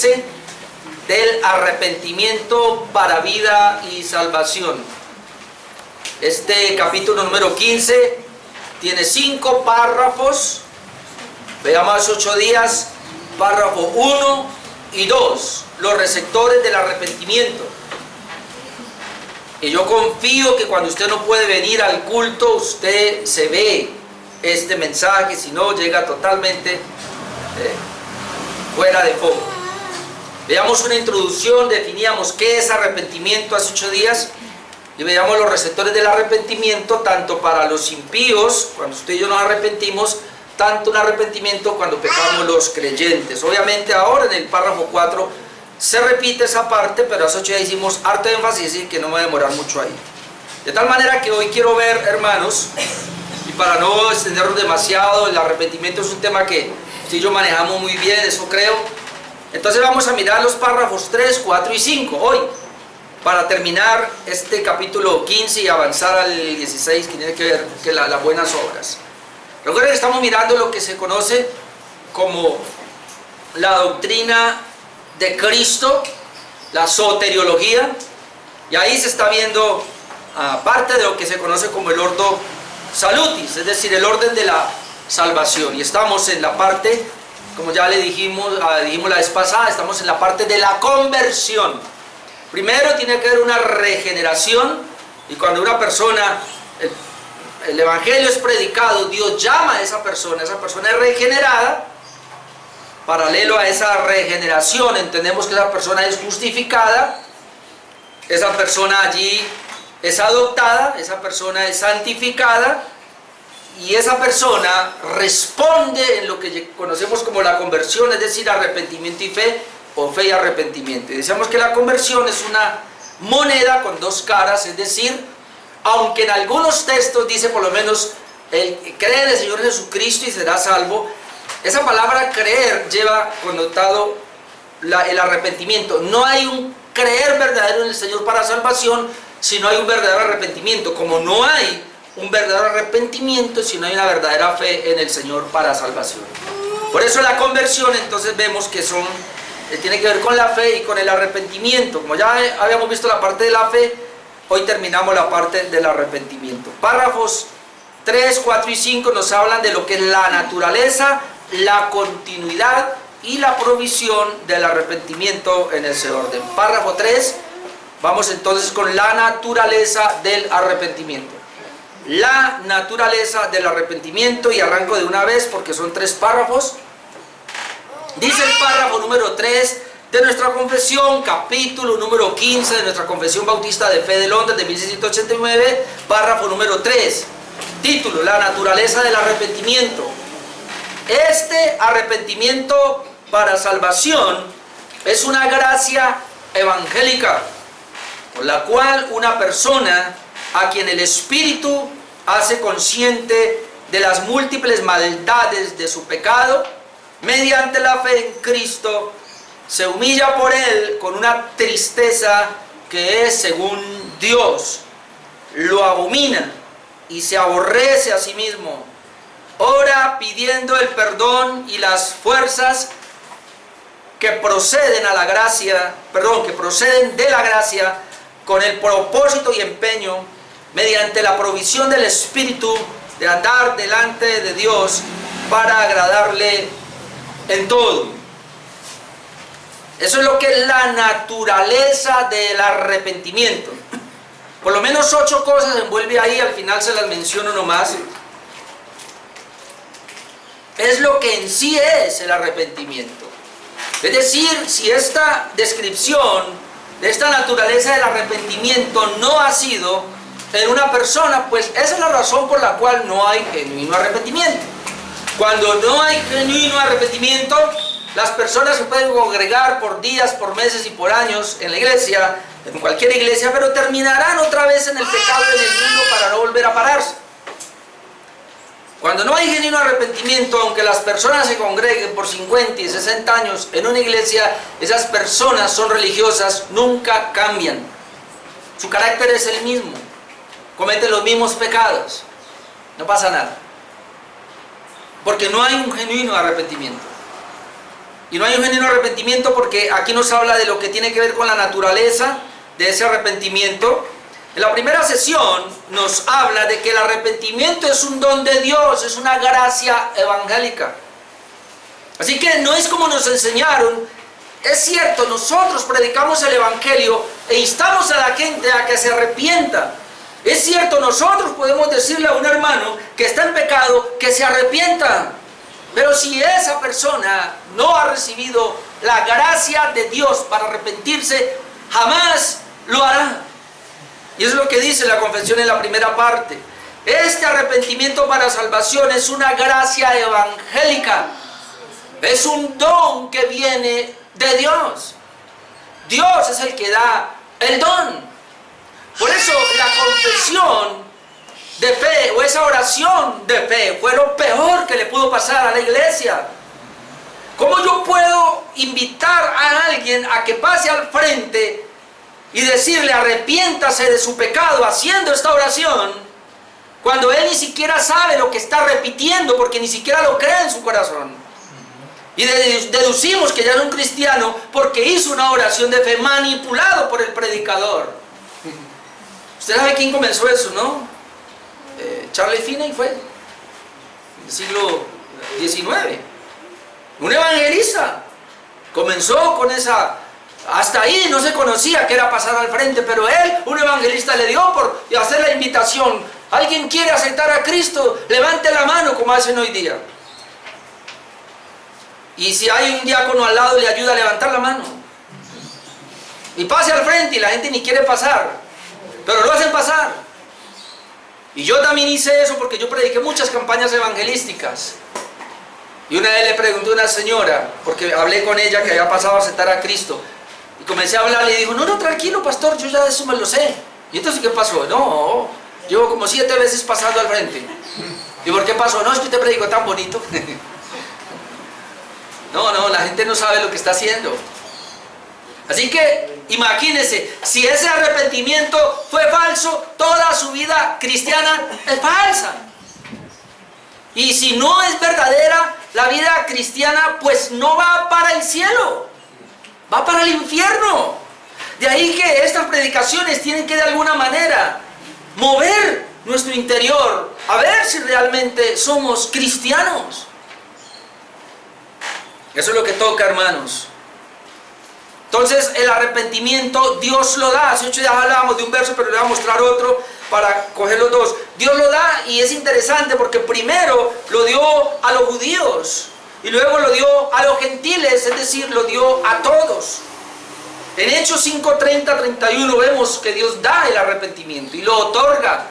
15 del arrepentimiento para vida y salvación. Este capítulo número 15 tiene 5 párrafos. Veamos 8 días, párrafo 1 y 2, los receptores del arrepentimiento. Y yo confío que cuando usted no puede venir al culto, usted se ve este mensaje, si no llega totalmente fuera de foco. Veamos una introducción, definíamos qué es arrepentimiento hace 8 días, y veamos los receptores del arrepentimiento, tanto para los impíos, cuando usted y yo nos arrepentimos, tanto un arrepentimiento cuando pecamos los creyentes. Obviamente ahora en el párrafo 4 se repite esa parte, pero hace 8 días hicimos harto énfasis y que no me voy a demorar mucho ahí. De tal manera que hoy quiero ver, hermanos, y para no extendernos demasiado, el arrepentimiento es un tema que usted y yo manejamos muy bien, eso creo. Entonces vamos a mirar los párrafos 3, 4 y 5 hoy, para terminar este capítulo 15 y avanzar al 16, que tiene que ver con las buenas obras. Recuerden que estamos mirando lo que se conoce como la doctrina de Cristo, la soteriología, y ahí se está viendo parte de lo que se conoce como el ordo salutis, es decir, el orden de la salvación. Y estamos en la parte, como ya le dijimos la vez pasada, estamos en la parte de la conversión. Primero tiene que haber una regeneración, y cuando una persona, el evangelio es predicado, Dios llama a esa persona es regenerada. Paralelo a esa regeneración, entendemos que esa persona es justificada, esa persona allí es adoptada, esa persona es santificada, y esa persona responde en lo que conocemos como la conversión, es decir, arrepentimiento y fe, o fe y arrepentimiento. Y decíamos que la conversión es una moneda con 2 caras, es decir, aunque en algunos textos dice por lo menos, cree en el Señor Jesucristo y será salvo, esa palabra creer lleva connotado el arrepentimiento. No hay un creer verdadero en el Señor para salvación si no hay un verdadero arrepentimiento, como no hay un verdadero arrepentimiento si no hay una verdadera fe en el Señor para salvación. Por eso la conversión, entonces vemos que tiene que ver con la fe y con el arrepentimiento. Como ya habíamos visto la parte de la fe, hoy terminamos la parte del arrepentimiento. Párrafos 3, 4 y 5 nos hablan de lo que es la naturaleza, la continuidad y la provisión del arrepentimiento en ese orden. Párrafo 3, vamos entonces con la naturaleza del arrepentimiento. La naturaleza del arrepentimiento, y arranco de una vez porque son 3 párrafos. Dice el párrafo número 3 de nuestra confesión, capítulo número 15 de nuestra Confesión Bautista de Fe de Londres de 1689, párrafo número 3. Título: la naturaleza del arrepentimiento. Este arrepentimiento para salvación es una gracia evangélica, por la cual una persona a quien el Espíritu hace consciente de las múltiples maldades de su pecado, mediante la fe en Cristo, se humilla por él con una tristeza que es según Dios, lo abomina y se aborrece a sí mismo. Ora pidiendo el perdón y las fuerzas que proceden a la gracia, que proceden de la gracia, con el propósito y empeño, mediante la provisión del Espíritu, de andar delante de Dios para agradarle en todo. Eso es lo que es la naturaleza del arrepentimiento. Por lo menos 8 cosas envuelve ahí, al final se las menciono nomás. Es lo que en sí es el arrepentimiento. Es decir, si esta descripción de esta naturaleza del arrepentimiento no ha sido en una persona, pues esa es la razón por la cual no hay genuino arrepentimiento. Cuando no hay genuino arrepentimiento, las personas se pueden congregar por días, por meses y por años en la iglesia, en cualquier iglesia, pero terminarán otra vez en el pecado y en el mundo para no volver a pararse. Cuando no hay genuino arrepentimiento, aunque las personas se congreguen por 50 y 60 años en una iglesia, esas personas son religiosas, nunca cambian. Su carácter es el mismo, cometen los mismos pecados, no pasa nada. Porque no hay un genuino arrepentimiento. Y no hay un genuino arrepentimiento porque aquí nos habla de lo que tiene que ver con la naturaleza de ese arrepentimiento. En la primera sesión nos habla de que el arrepentimiento es un don de Dios, es una gracia evangélica. Así que no es como nos enseñaron. Es cierto, nosotros predicamos el evangelio e instamos a la gente a que se arrepienta. Es cierto, nosotros podemos decirle a un hermano que está en pecado que se arrepienta. Pero si esa persona no ha recibido la gracia de Dios para arrepentirse, jamás lo hará. Y eso es lo que dice la confesión en la primera parte. Este arrepentimiento para salvación es una gracia evangélica. Es un don que viene de Dios. Dios es el que da el don. Por eso la confesión de fe o esa oración de fe fue lo peor que le pudo pasar a la iglesia. ¿Cómo yo puedo invitar a alguien a que pase al frente y decirle arrepiéntase de su pecado haciendo esta oración cuando él ni siquiera sabe lo que está repitiendo porque ni siquiera lo cree en su corazón? Y deducimos que ya es un cristiano porque hizo una oración de fe manipulado por el predicador. Usted sabe quién comenzó eso, ¿no? Charles Finney fue, del siglo XIX, un evangelista. Comenzó con esa, hasta ahí no se conocía que era pasar al frente, pero él, un evangelista, le dio por hacer la invitación. ¿Alguien quiere aceptar a Cristo? Levante la mano como hacen hoy día. Y si hay un diácono al lado, le ayuda a levantar la mano. Y pase al frente y la gente ni quiere pasar, pero lo hacen pasar. Y yo también hice eso porque yo prediqué muchas campañas evangelísticas. Y una vez le pregunté a una señora, porque hablé con ella que había pasado a aceptar a Cristo. Y comencé a hablarle y dijo, no, tranquilo pastor, yo ya de eso me lo sé. ¿Y entonces qué pasó? No, llevo como 7 veces pasando al frente. ¿Y por qué pasó? No, es que usted predicó tan bonito. No, la gente no sabe lo que está haciendo. Así que imagínense, si ese arrepentimiento fue falso, toda su vida cristiana es falsa. Y si no es verdadera la vida cristiana, pues no va para el cielo, va para el infierno. De ahí que estas predicaciones tienen que de alguna manera mover nuestro interior a ver si realmente somos cristianos. Eso es lo que toca, hermanos. Entonces el arrepentimiento Dios lo da. Hace 8 días hablábamos de un verso, pero le voy a mostrar otro para coger los dos. Dios lo da y es interesante porque primero lo dio a los judíos y luego lo dio a los gentiles, es decir, lo dio a todos. En Hechos 5:30-31 vemos que Dios da el arrepentimiento y lo otorga.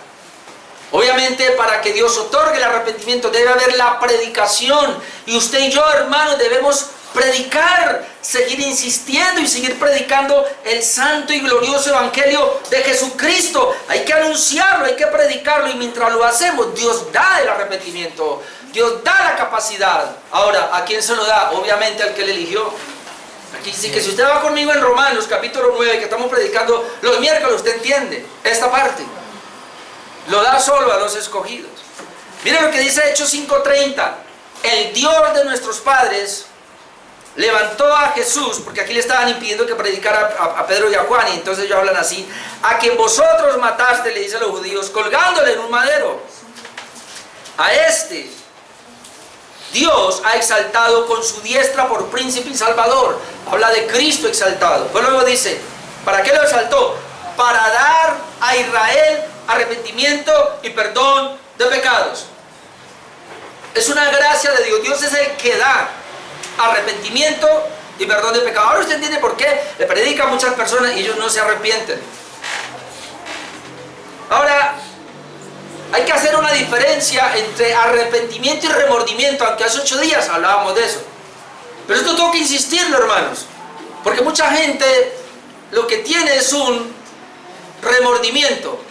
Obviamente para que Dios otorgue el arrepentimiento debe haber la predicación. Y usted y yo, hermanos, debemos predicar, seguir insistiendo y seguir predicando el santo y glorioso evangelio de Jesucristo. Hay que anunciarlo, hay que predicarlo, y mientras lo hacemos, Dios da el arrepentimiento, Dios da la capacidad. Ahora, ¿a quién se lo da? Obviamente al que le eligió. Aquí dice que si usted va conmigo en Romanos capítulo 9, que estamos predicando los miércoles, usted entiende esta parte. Lo da solo a los escogidos. Miren lo que dice Hechos 5:30. El Dios de nuestros padres levantó a Jesús, porque aquí le estaban impidiendo que predicara a Pedro y a Juan, y entonces ellos hablan así: a quien vosotros mataste, le dice a los judíos, colgándole en un madero. A este Dios ha exaltado con su diestra por príncipe y salvador. Habla de Cristo exaltado. Pues luego dice, ¿para qué lo exaltó? Para dar a Israel arrepentimiento y perdón de pecados. Es una gracia de Dios. Dios es el que da arrepentimiento y perdón de pecados. Ahora usted entiende por qué le predica a muchas personas y ellos no se arrepienten. Ahora, hay que hacer una diferencia entre arrepentimiento y remordimiento, aunque hace 8 días hablábamos de eso. Pero esto tengo que insistirlo, hermanos, porque mucha gente lo que tiene es un remordimiento.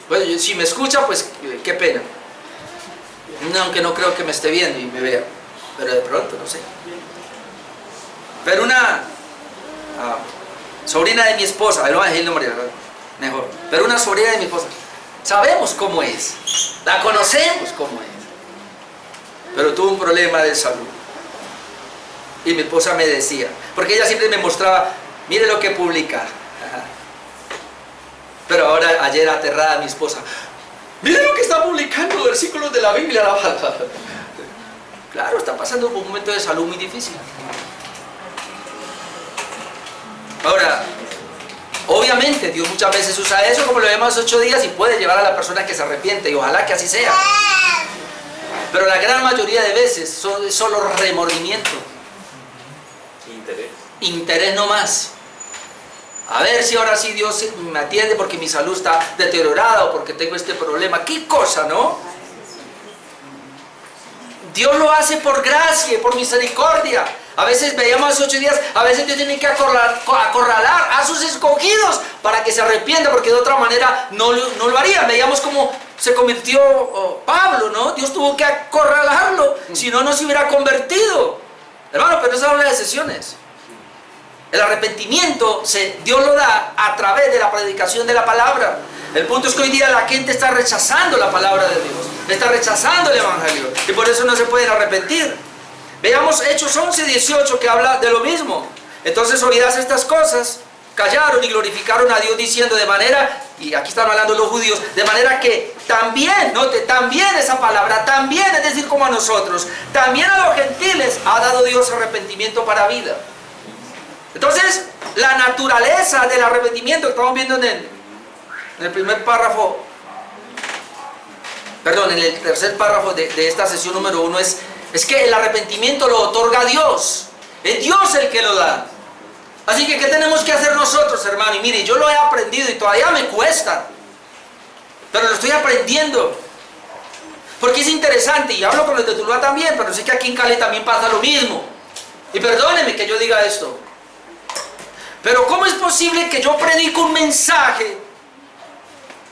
Bueno, si me escucha, pues qué pena. No, aunque no creo que me esté viendo y me vea, pero de pronto, no sé. Pero una sobrina de mi esposa, no voy a decir el nombre, mejor, pero una sobrina de mi esposa, sabemos cómo es, la conocemos cómo es, pero tuvo un problema de salud. Y mi esposa me decía, porque ella siempre me mostraba, mire lo que publica. Pero ahora, ayer aterrada mi esposa, mire lo que está publicando, versículos de la Biblia. Claro, está pasando por un momento de salud muy difícil. Ahora, obviamente Dios muchas veces usa eso, como lo vemos hace 8 días, y puede llevar a la persona que se arrepiente, y ojalá que así sea. Pero la gran mayoría de veces es solo remordimiento. Interés no más. A ver si ahora sí Dios me atiende porque mi salud está deteriorada o porque tengo este problema. ¿Qué cosa, no? Dios lo hace por gracia y por misericordia. A veces veíamos hace 8 días, a veces Dios tiene que acorralar a sus escogidos para que se arrepientan, porque de otra manera no lo harían. Veíamos cómo se convirtió Pablo, ¿no? Dios tuvo que acorralarlo, si no, no se hubiera convertido. Hermano, pero eso habla de excepciones. El arrepentimiento Dios lo da a través de la predicación de la palabra. El punto es que hoy día la gente está rechazando la palabra de Dios, está rechazando el evangelio, y por eso no se pueden arrepentir. Veamos Hechos 11:18, que habla de lo mismo. Entonces, oídas estas cosas, callaron y glorificaron a Dios, diciendo de manera, y aquí están hablando los judíos, de manera que también, note, también esa palabra, también, es decir, como a nosotros, también a los gentiles ha dado Dios arrepentimiento para vida. Entonces, la naturaleza del arrepentimiento que estamos viendo en el primer párrafo, perdón, en el tercer párrafo de esta sesión número 1 es que el arrepentimiento lo otorga Dios. Es Dios el que lo da. Así que, ¿qué tenemos que hacer nosotros, hermano? Y mire, yo lo he aprendido y todavía me cuesta, pero lo estoy aprendiendo. Porque es interesante, y hablo con los de Tuluá también, pero sé que aquí en Cali también pasa lo mismo. Y perdónenme que yo diga esto, pero ¿cómo es posible que yo predico un mensaje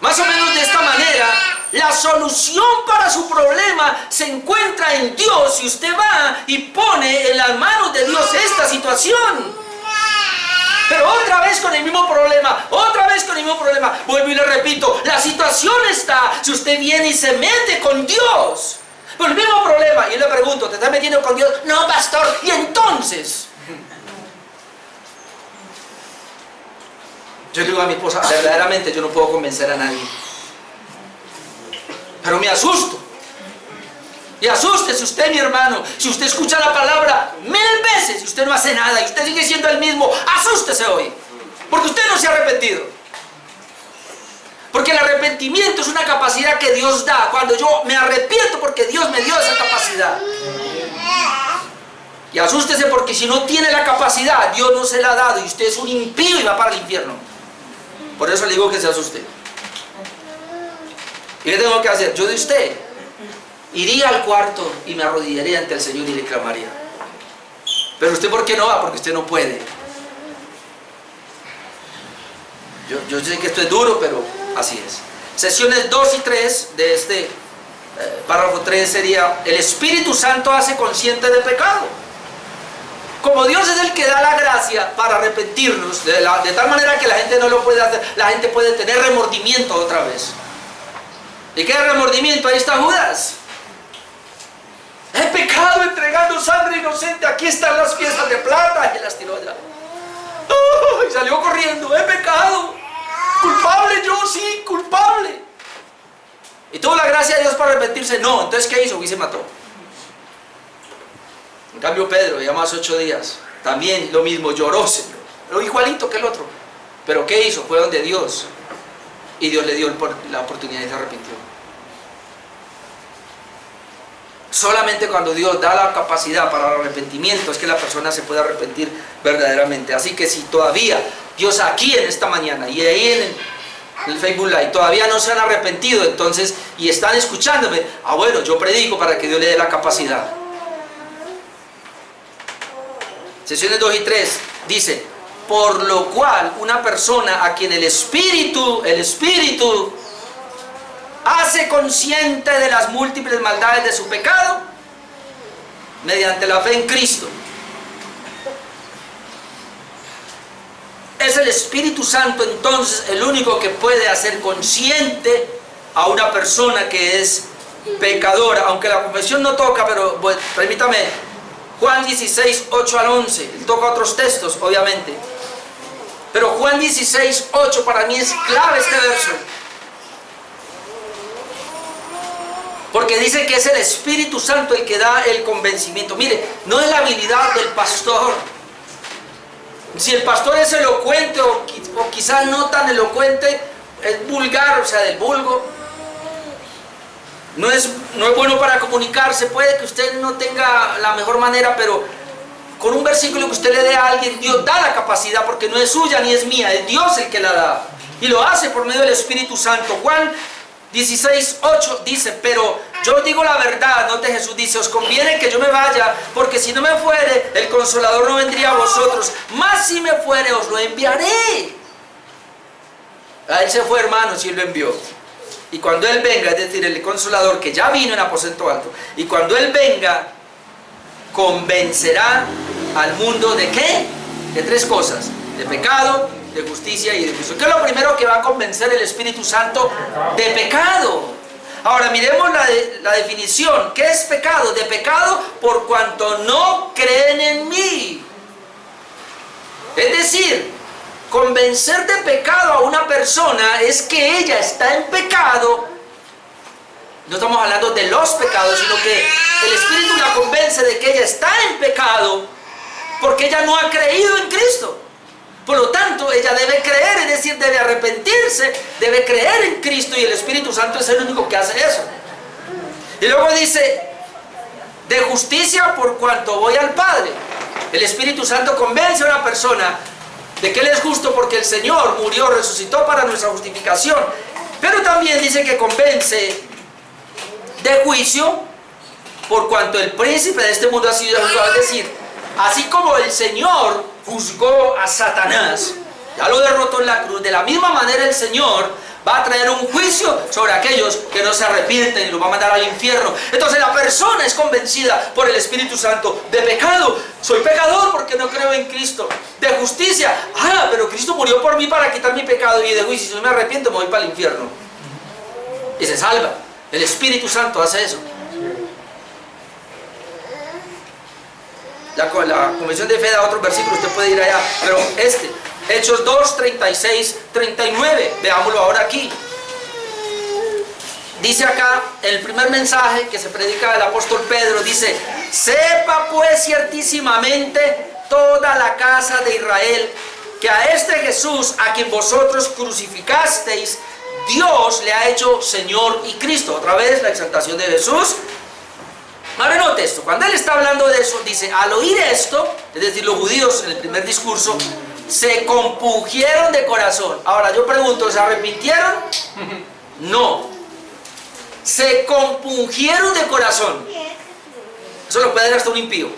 más o menos de esta manera? La solución para su problema se encuentra en Dios, y usted va y pone en las manos de Dios esta situación. Pero otra vez con el mismo problema, otra vez con el mismo problema. Vuelvo y le repito, la situación está, si usted viene y se mete con Dios, con el mismo problema, y yo le pregunto, ¿te estás metiendo con Dios? No, pastor, y entonces... Yo le digo a mi esposa, verdaderamente yo no puedo convencer a nadie, pero me asusto. Y asústese usted, mi hermano, si usted escucha la palabra 1000 veces y usted no hace nada y usted sigue siendo el mismo, asústese hoy, porque usted no se ha arrepentido. Porque el arrepentimiento es una capacidad que Dios da. Cuando yo me arrepiento, porque Dios me dio esa capacidad. Y asústese, porque si no tiene la capacidad, Dios no se la ha dado, y usted es un impío y va para el infierno. Por eso le digo que se asuste. ¿Y qué tengo que hacer? Yo de usted iría al cuarto y me arrodillaría ante el Señor y le clamaría. Pero usted, ¿por qué no va? Porque usted no puede. Yo sé que esto es duro, pero así es. Sesiones 2 y 3 de este párrafo 3 sería: el Espíritu Santo hace consciente de pecado. Como Dios es el que da la gracia para arrepentirnos, de tal manera que la gente no lo puede hacer, la gente puede tener remordimiento otra vez. ¿Y qué remordimiento? Ahí está Judas. He pecado entregando sangre inocente, aquí están las piezas de plata, y las tiró allá. ¡Oh! Y salió corriendo. He pecado. Culpable yo, sí, culpable. ¿Y tuvo la gracia de Dios para arrepentirse? No. Entonces, ¿qué hizo? Y se mató. En cambio, Pedro, ya más 8 días, también lo mismo, lloró, pero igualito que el otro. Pero ¿qué hizo? Fue donde Dios, y Dios le dio la oportunidad y se arrepintió. Solamente cuando Dios da la capacidad para el arrepentimiento es que la persona se puede arrepentir verdaderamente. Así que si todavía Dios aquí en esta mañana y ahí en el Facebook Live todavía no se han arrepentido, entonces, y están escuchándome, bueno, yo predico para que Dios le dé la capacidad. Sesiones 2 y 3 dice: por lo cual una persona a quien el Espíritu hace consciente de las múltiples maldades de su pecado mediante la fe en Cristo. Es el Espíritu Santo entonces el único que puede hacer consciente a una persona que es pecadora. Aunque la confesión no toca, pero bueno, permítame Juan 16, 8 al 11. Él toca otros textos, obviamente. Pero Juan 16, 8 para mí es clave este verso. Porque dice que es el Espíritu Santo el que da el convencimiento. Mire, no es la habilidad del pastor. Si el pastor es elocuente o quizás no tan elocuente, es vulgar, o sea, del vulgo. No es bueno para comunicarse. Puede que usted no tenga la mejor manera, pero con un versículo que usted le dé a alguien, Dios da la capacidad, porque no es suya ni es mía, es Dios el que la da. Y lo hace por medio del Espíritu Santo. Juan 16, 8 dice, pero yo os digo la verdad, note Jesús dice, os conviene que yo me vaya, porque si no me fuere, el Consolador no vendría a vosotros, mas si me fuere, os lo enviaré. A él se fue, hermanos, y él lo envió. Y cuando él venga, es decir, el Consolador que ya vino en aposento alto, y cuando él venga, convencerá al mundo ¿de qué? De tres cosas: de pecado, de justicia y de juicio. ¿Qué es lo primero que va a convencer el Espíritu Santo? De pecado. Ahora miremos la definición. ¿Qué es pecado? De pecado por cuanto no creen en mí. Es decir, convencer de pecado a una persona es que ella está en pecado. No estamos hablando de los pecados, sino que el Espíritu la convence de que ella está en pecado porque ella no ha creído en Cristo. Por lo tanto, ella debe creer, es decir, debe arrepentirse, debe creer en Cristo, y el Espíritu Santo es el único que hace eso. Y luego dice, de justicia por cuanto voy al Padre. El Espíritu Santo convence a una persona de que Él es justo porque el Señor murió, resucitó para nuestra justificación. Pero también dice que convence de juicio por cuanto el príncipe de este mundo ha sido juzgado. Es decir, así como el Señor juzgó a Satanás, ya lo derrotó en la cruz, de la misma manera el Señor va a traer un juicio sobre aquellos que no se arrepienten y los va a mandar al infierno. Entonces la persona es convencida por el Espíritu Santo de pecado. Soy pecador porque no creo en Cristo. De justicia, pero Cristo murió por mí para quitar mi pecado. Y de juicio, si no me arrepiento, me voy para el infierno. Y se salva. El Espíritu Santo hace eso. La Convención de Fe da otro versículo, usted puede ir allá, pero Hechos 2, 36, 39, veámoslo ahora aquí. Dice acá, el primer mensaje que se predica del apóstol Pedro, dice, sepa pues ciertísimamente toda la casa de Israel, que a este Jesús, a quien vosotros crucificasteis, Dios le ha hecho Señor y Cristo. Otra vez la exaltación de Jesús. Ahora note esto, cuando él está hablando de eso, dice, al oír esto, es decir, los judíos en el primer discurso, se compungieron de corazón. Ahora yo pregunto, ¿se arrepintieron? No. Se compungieron de corazón. Eso lo puede hacer hasta un impío.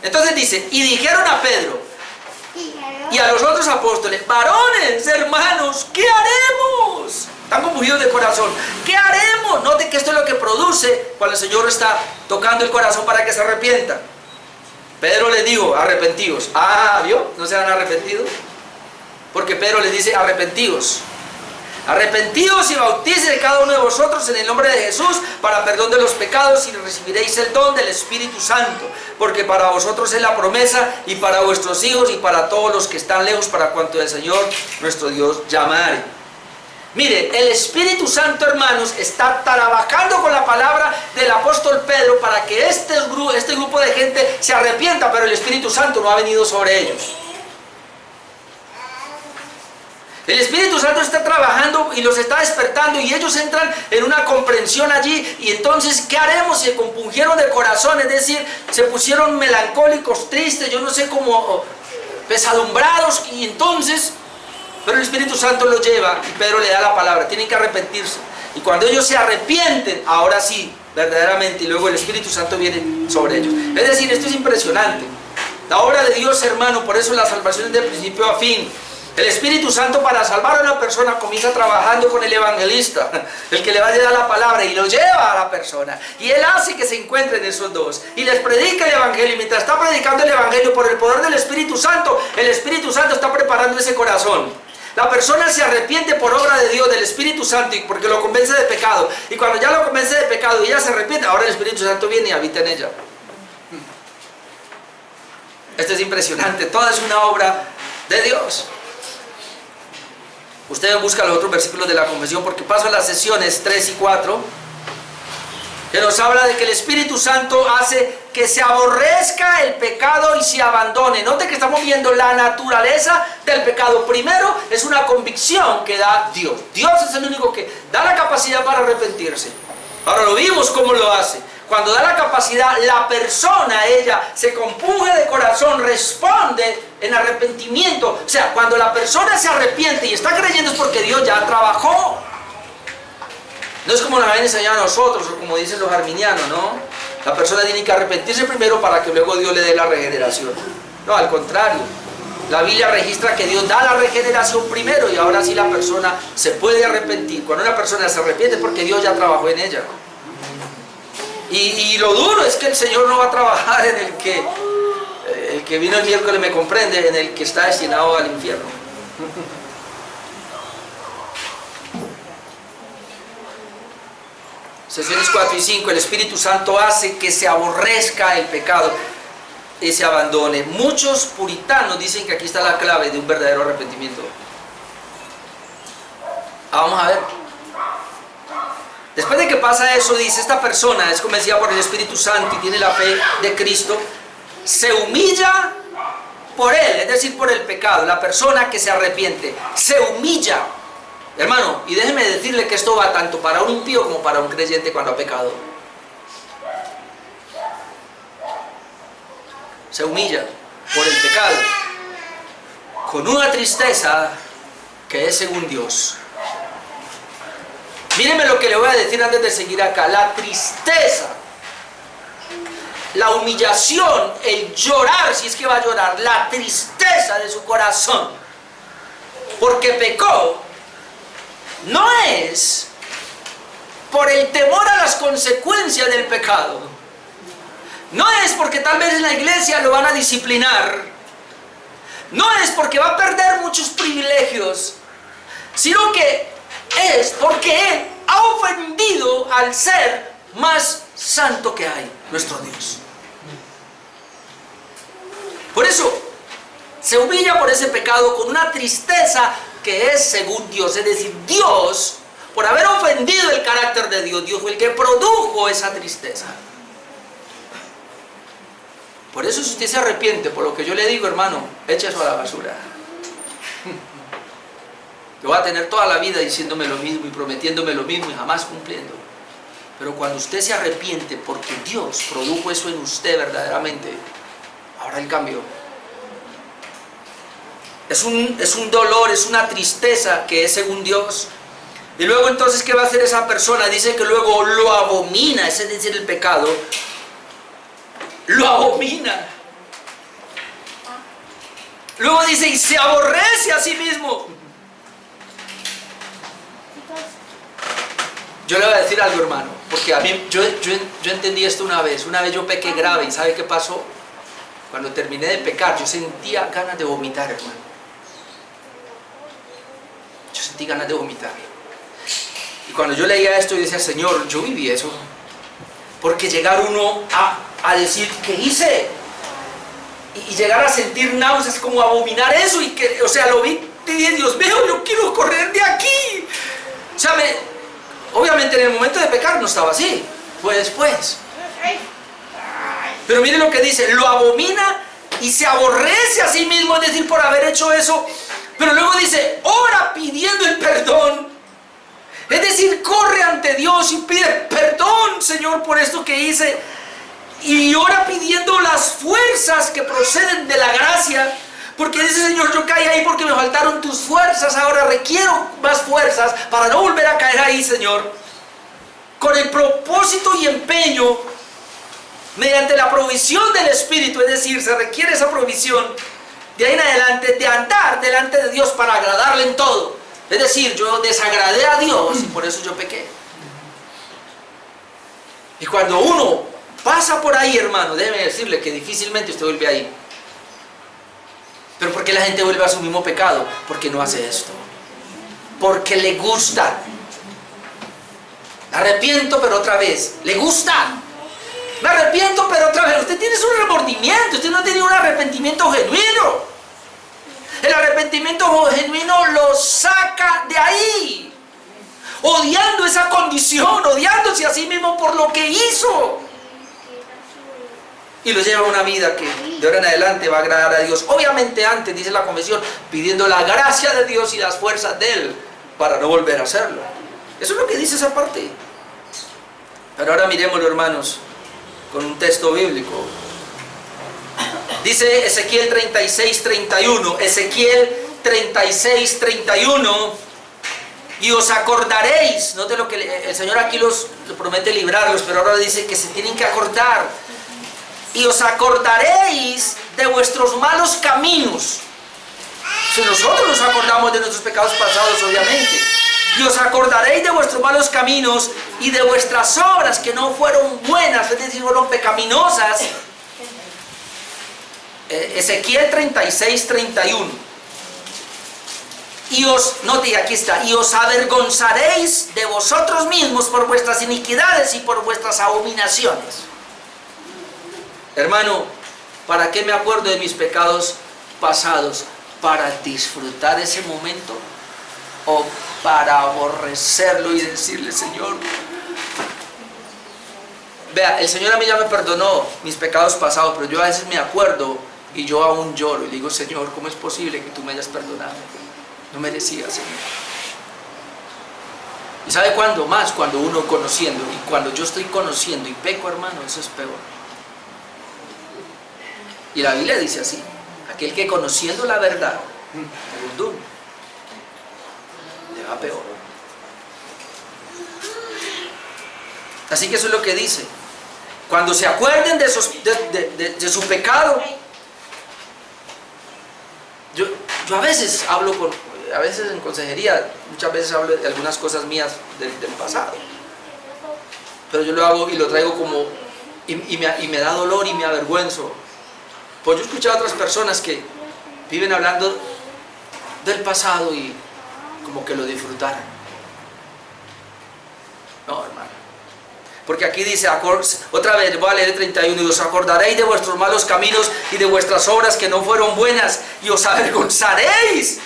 Entonces dice, y dijeron a Pedro y a los otros apóstoles, varones, hermanos, ¿qué haremos? Están compungidos de corazón. ¿Qué haremos? Note que esto es lo que produce cuando el Señor está tocando el corazón para que se arrepienta. Pedro les dijo, arrepentíos. ¿Vio? ¿No se han arrepentido? Porque Pedro les dice, arrepentíos. Arrepentíos y bautícese cada uno de vosotros en el nombre de Jesús para perdón de los pecados y recibiréis el don del Espíritu Santo. Porque para vosotros es la promesa y para vuestros hijos y para todos los que están lejos, para cuanto el Señor nuestro Dios llamare. Mire, el Espíritu Santo, hermanos, está trabajando con la palabra del apóstol Pedro para que este grupo de gente se arrepienta, pero el Espíritu Santo no ha venido sobre ellos. El Espíritu Santo está trabajando y los está despertando, y ellos entran en una comprensión allí. Y entonces, ¿qué haremos? Se compungieron de corazón, es decir, se pusieron melancólicos, tristes, yo no sé cómo, pesadumbrados, y entonces... Pero el Espíritu Santo los lleva y Pedro le da la palabra, tienen que arrepentirse. Y cuando ellos se arrepienten, ahora sí, verdaderamente, y luego el Espíritu Santo viene sobre ellos. Es decir, esto es impresionante. La obra de Dios, hermano, por eso la salvación es de principio a fin. El Espíritu Santo, para salvar a una persona, comienza trabajando con el evangelista, el que le va a dar la palabra, y lo lleva a la persona. Y él hace que se encuentren esos dos. Y les predica el evangelio. Y mientras está predicando el evangelio por el poder del Espíritu Santo, el Espíritu Santo está preparando ese corazón. La persona se arrepiente por obra de Dios, del Espíritu Santo, porque lo convence de pecado. Y cuando ya lo convence de pecado y ella se arrepiente, ahora el Espíritu Santo viene y habita en ella. Esto es impresionante, toda es una obra de Dios. Ustedes buscan los otros versículos de la confesión, porque paso a las sesiones 3 y 4, que nos habla de que el Espíritu Santo hace que se aborrezca el pecado y se abandone. Note que estamos viendo la naturaleza del pecado. Primero, es una convicción que da Dios. Dios es el único que da la capacidad para arrepentirse. Ahora lo vimos cómo lo hace. Cuando da la capacidad, la persona, ella, se compunge de corazón, responde en arrepentimiento. O sea, cuando la persona se arrepiente y está creyendo es porque Dios ya trabajó. No es como nos habían enseñado a nosotros, o como dicen los arminianos, ¿no? La persona tiene que arrepentirse primero para que luego Dios le dé la regeneración. No, al contrario. La Biblia registra que Dios da la regeneración primero y ahora sí la persona se puede arrepentir. Cuando una persona se arrepiente es porque Dios ya trabajó en ella. Y lo duro es que el Señor no va a trabajar en el que vino el miércoles, me comprende, en el que está destinado al infierno. Sesiones 4 y 5, el Espíritu Santo hace que se aborrezca el pecado y se abandone. Muchos puritanos dicen que aquí está la clave de un verdadero arrepentimiento. Vamos a ver. Después de que pasa eso, dice, esta persona es convencida por el Espíritu Santo y tiene la fe de Cristo, se humilla por él, es decir, por el pecado. La persona que se arrepiente se humilla. Hermano, y déjeme decirle que esto va tanto para un impío como para un creyente cuando ha pecado. Se humilla por el pecado, con una tristeza que es según Dios. Míreme lo que le voy a decir antes de seguir acá. La tristeza, la humillación, el llorar, si es que va a llorar, la tristeza de su corazón, porque pecó, no es por el temor a las consecuencias del pecado. No es porque tal vez en la iglesia lo van a disciplinar. No es porque va a perder muchos privilegios, sino que es porque él ha ofendido al ser más santo que hay, nuestro Dios. Por eso se humilla por ese pecado con una tristeza que es según Dios. Es decir, Dios, por haber ofendido el carácter de Dios, Dios fue el que produjo esa tristeza. Por eso, si usted se arrepiente por lo que yo le digo, hermano, eche eso a la basura. Yo voy a tener toda la vida diciéndome lo mismo y prometiéndome lo mismo y jamás cumpliendo. Pero cuando usted se arrepiente porque Dios produjo eso en usted verdaderamente, ahora el cambio. Es un dolor, es una tristeza que es según Dios. Y luego entonces, ¿qué va a hacer esa persona? Dice que luego lo abomina, es decir, el pecado. Lo abomina. Luego dice, y se aborrece a sí mismo. Yo le voy a decir algo, hermano, porque a mí, yo entendí esto una vez yo pequé grave, y ¿sabe qué pasó? Cuando terminé de pecar, yo sentía ganas de vomitar, hermano. Yo sentí ganas de vomitar. Y cuando yo leía esto, yo decía, Señor, yo viví eso. Porque llegar uno a decir, ¿qué hice? Y llegar a sentir náuseas, como abominar eso, y que, o sea, lo vi y dije, Dios mío, yo quiero correr de aquí. O sea, obviamente en el momento de pecar no estaba así, fue después. Pero mire lo que dice, lo abomina y se aborrece a sí mismo, es decir, por haber hecho eso. Pero luego dice, ora pidiendo el perdón. Es decir, corre ante Dios y pide perdón, Señor, por esto que hice. Y ora pidiendo las fuerzas que proceden de la gracia. Porque dice, Señor, yo caí ahí porque me faltaron tus fuerzas. Ahora requiero más fuerzas para no volver a caer ahí, Señor. Con el propósito y empeño, mediante la provisión del Espíritu. Es decir, se requiere esa provisión de ahí en adelante, de andar delante de Dios para agradarle en todo. Es decir, yo desagradé a Dios y por eso yo pequé. Y cuando uno pasa por ahí, hermano, déjeme decirle que difícilmente usted vuelve ahí. ¿Pero por qué la gente vuelve a su mismo pecado? Porque no hace esto. Porque le gusta. Me arrepiento, pero otra vez. Le gusta. Me arrepiento arrepiento, pero otra vez, usted tiene su remordimiento, usted no tiene un arrepentimiento genuino. El arrepentimiento genuino lo saca de ahí, odiando esa condición, odiándose a sí mismo por lo que hizo. Y lo lleva a una vida que de ahora en adelante va a agradar a Dios. Obviamente antes, dice la confesión, pidiendo la gracia de Dios y las fuerzas de Él para no volver a hacerlo. Eso es lo que dice esa parte. Pero ahora miremoslo, hermanos, con un texto bíblico. Dice Ezequiel 36:31. Ezequiel 36:31. Y os acordaréis. Note lo que el Señor aquí lo promete librarlos, pero ahora dice que se tienen que acordar. Y os acordaréis de vuestros malos caminos. Si nosotros nos acordamos de nuestros pecados pasados, obviamente. Y os acordaréis de vuestros malos caminos y de vuestras obras que no fueron buenas, es decir, fueron pecaminosas. Ezequiel 36:31. Y note, aquí está, y os avergonzaréis de vosotros mismos por vuestras iniquidades y por vuestras abominaciones. Hermano, ¿para qué me acuerdo de mis pecados pasados? ¿Para disfrutar ese momento? ¿O para aborrecerlo y decirle, Señor? Vea, el Señor a mí ya me perdonó mis pecados pasados, pero yo a veces me acuerdo y yo aún lloro y digo, Señor, ¿cómo es posible que tú me hayas perdonado? No merecía, Señor. ¿Y sabe cuándo? Más cuando uno conociendo, y cuando yo estoy conociendo y peco, hermano, eso es peor. Y la Biblia dice así, aquel que conociendo la verdad, le va peor. Así que eso es lo que dice. Cuando se acuerden de su pecado, yo a veces hablo a veces en consejería, muchas veces hablo de algunas cosas mías del pasado, pero yo lo hago y lo traigo como, y me da dolor y me avergüenzo. Pues yo he escuchado a otras personas que viven hablando del pasado y como que lo disfrutaran. No, hermano. Porque aquí dice, otra vez, voy a leer el 31, y os acordaréis de vuestros malos caminos y de vuestras obras que no fueron buenas, y os avergonzaréis.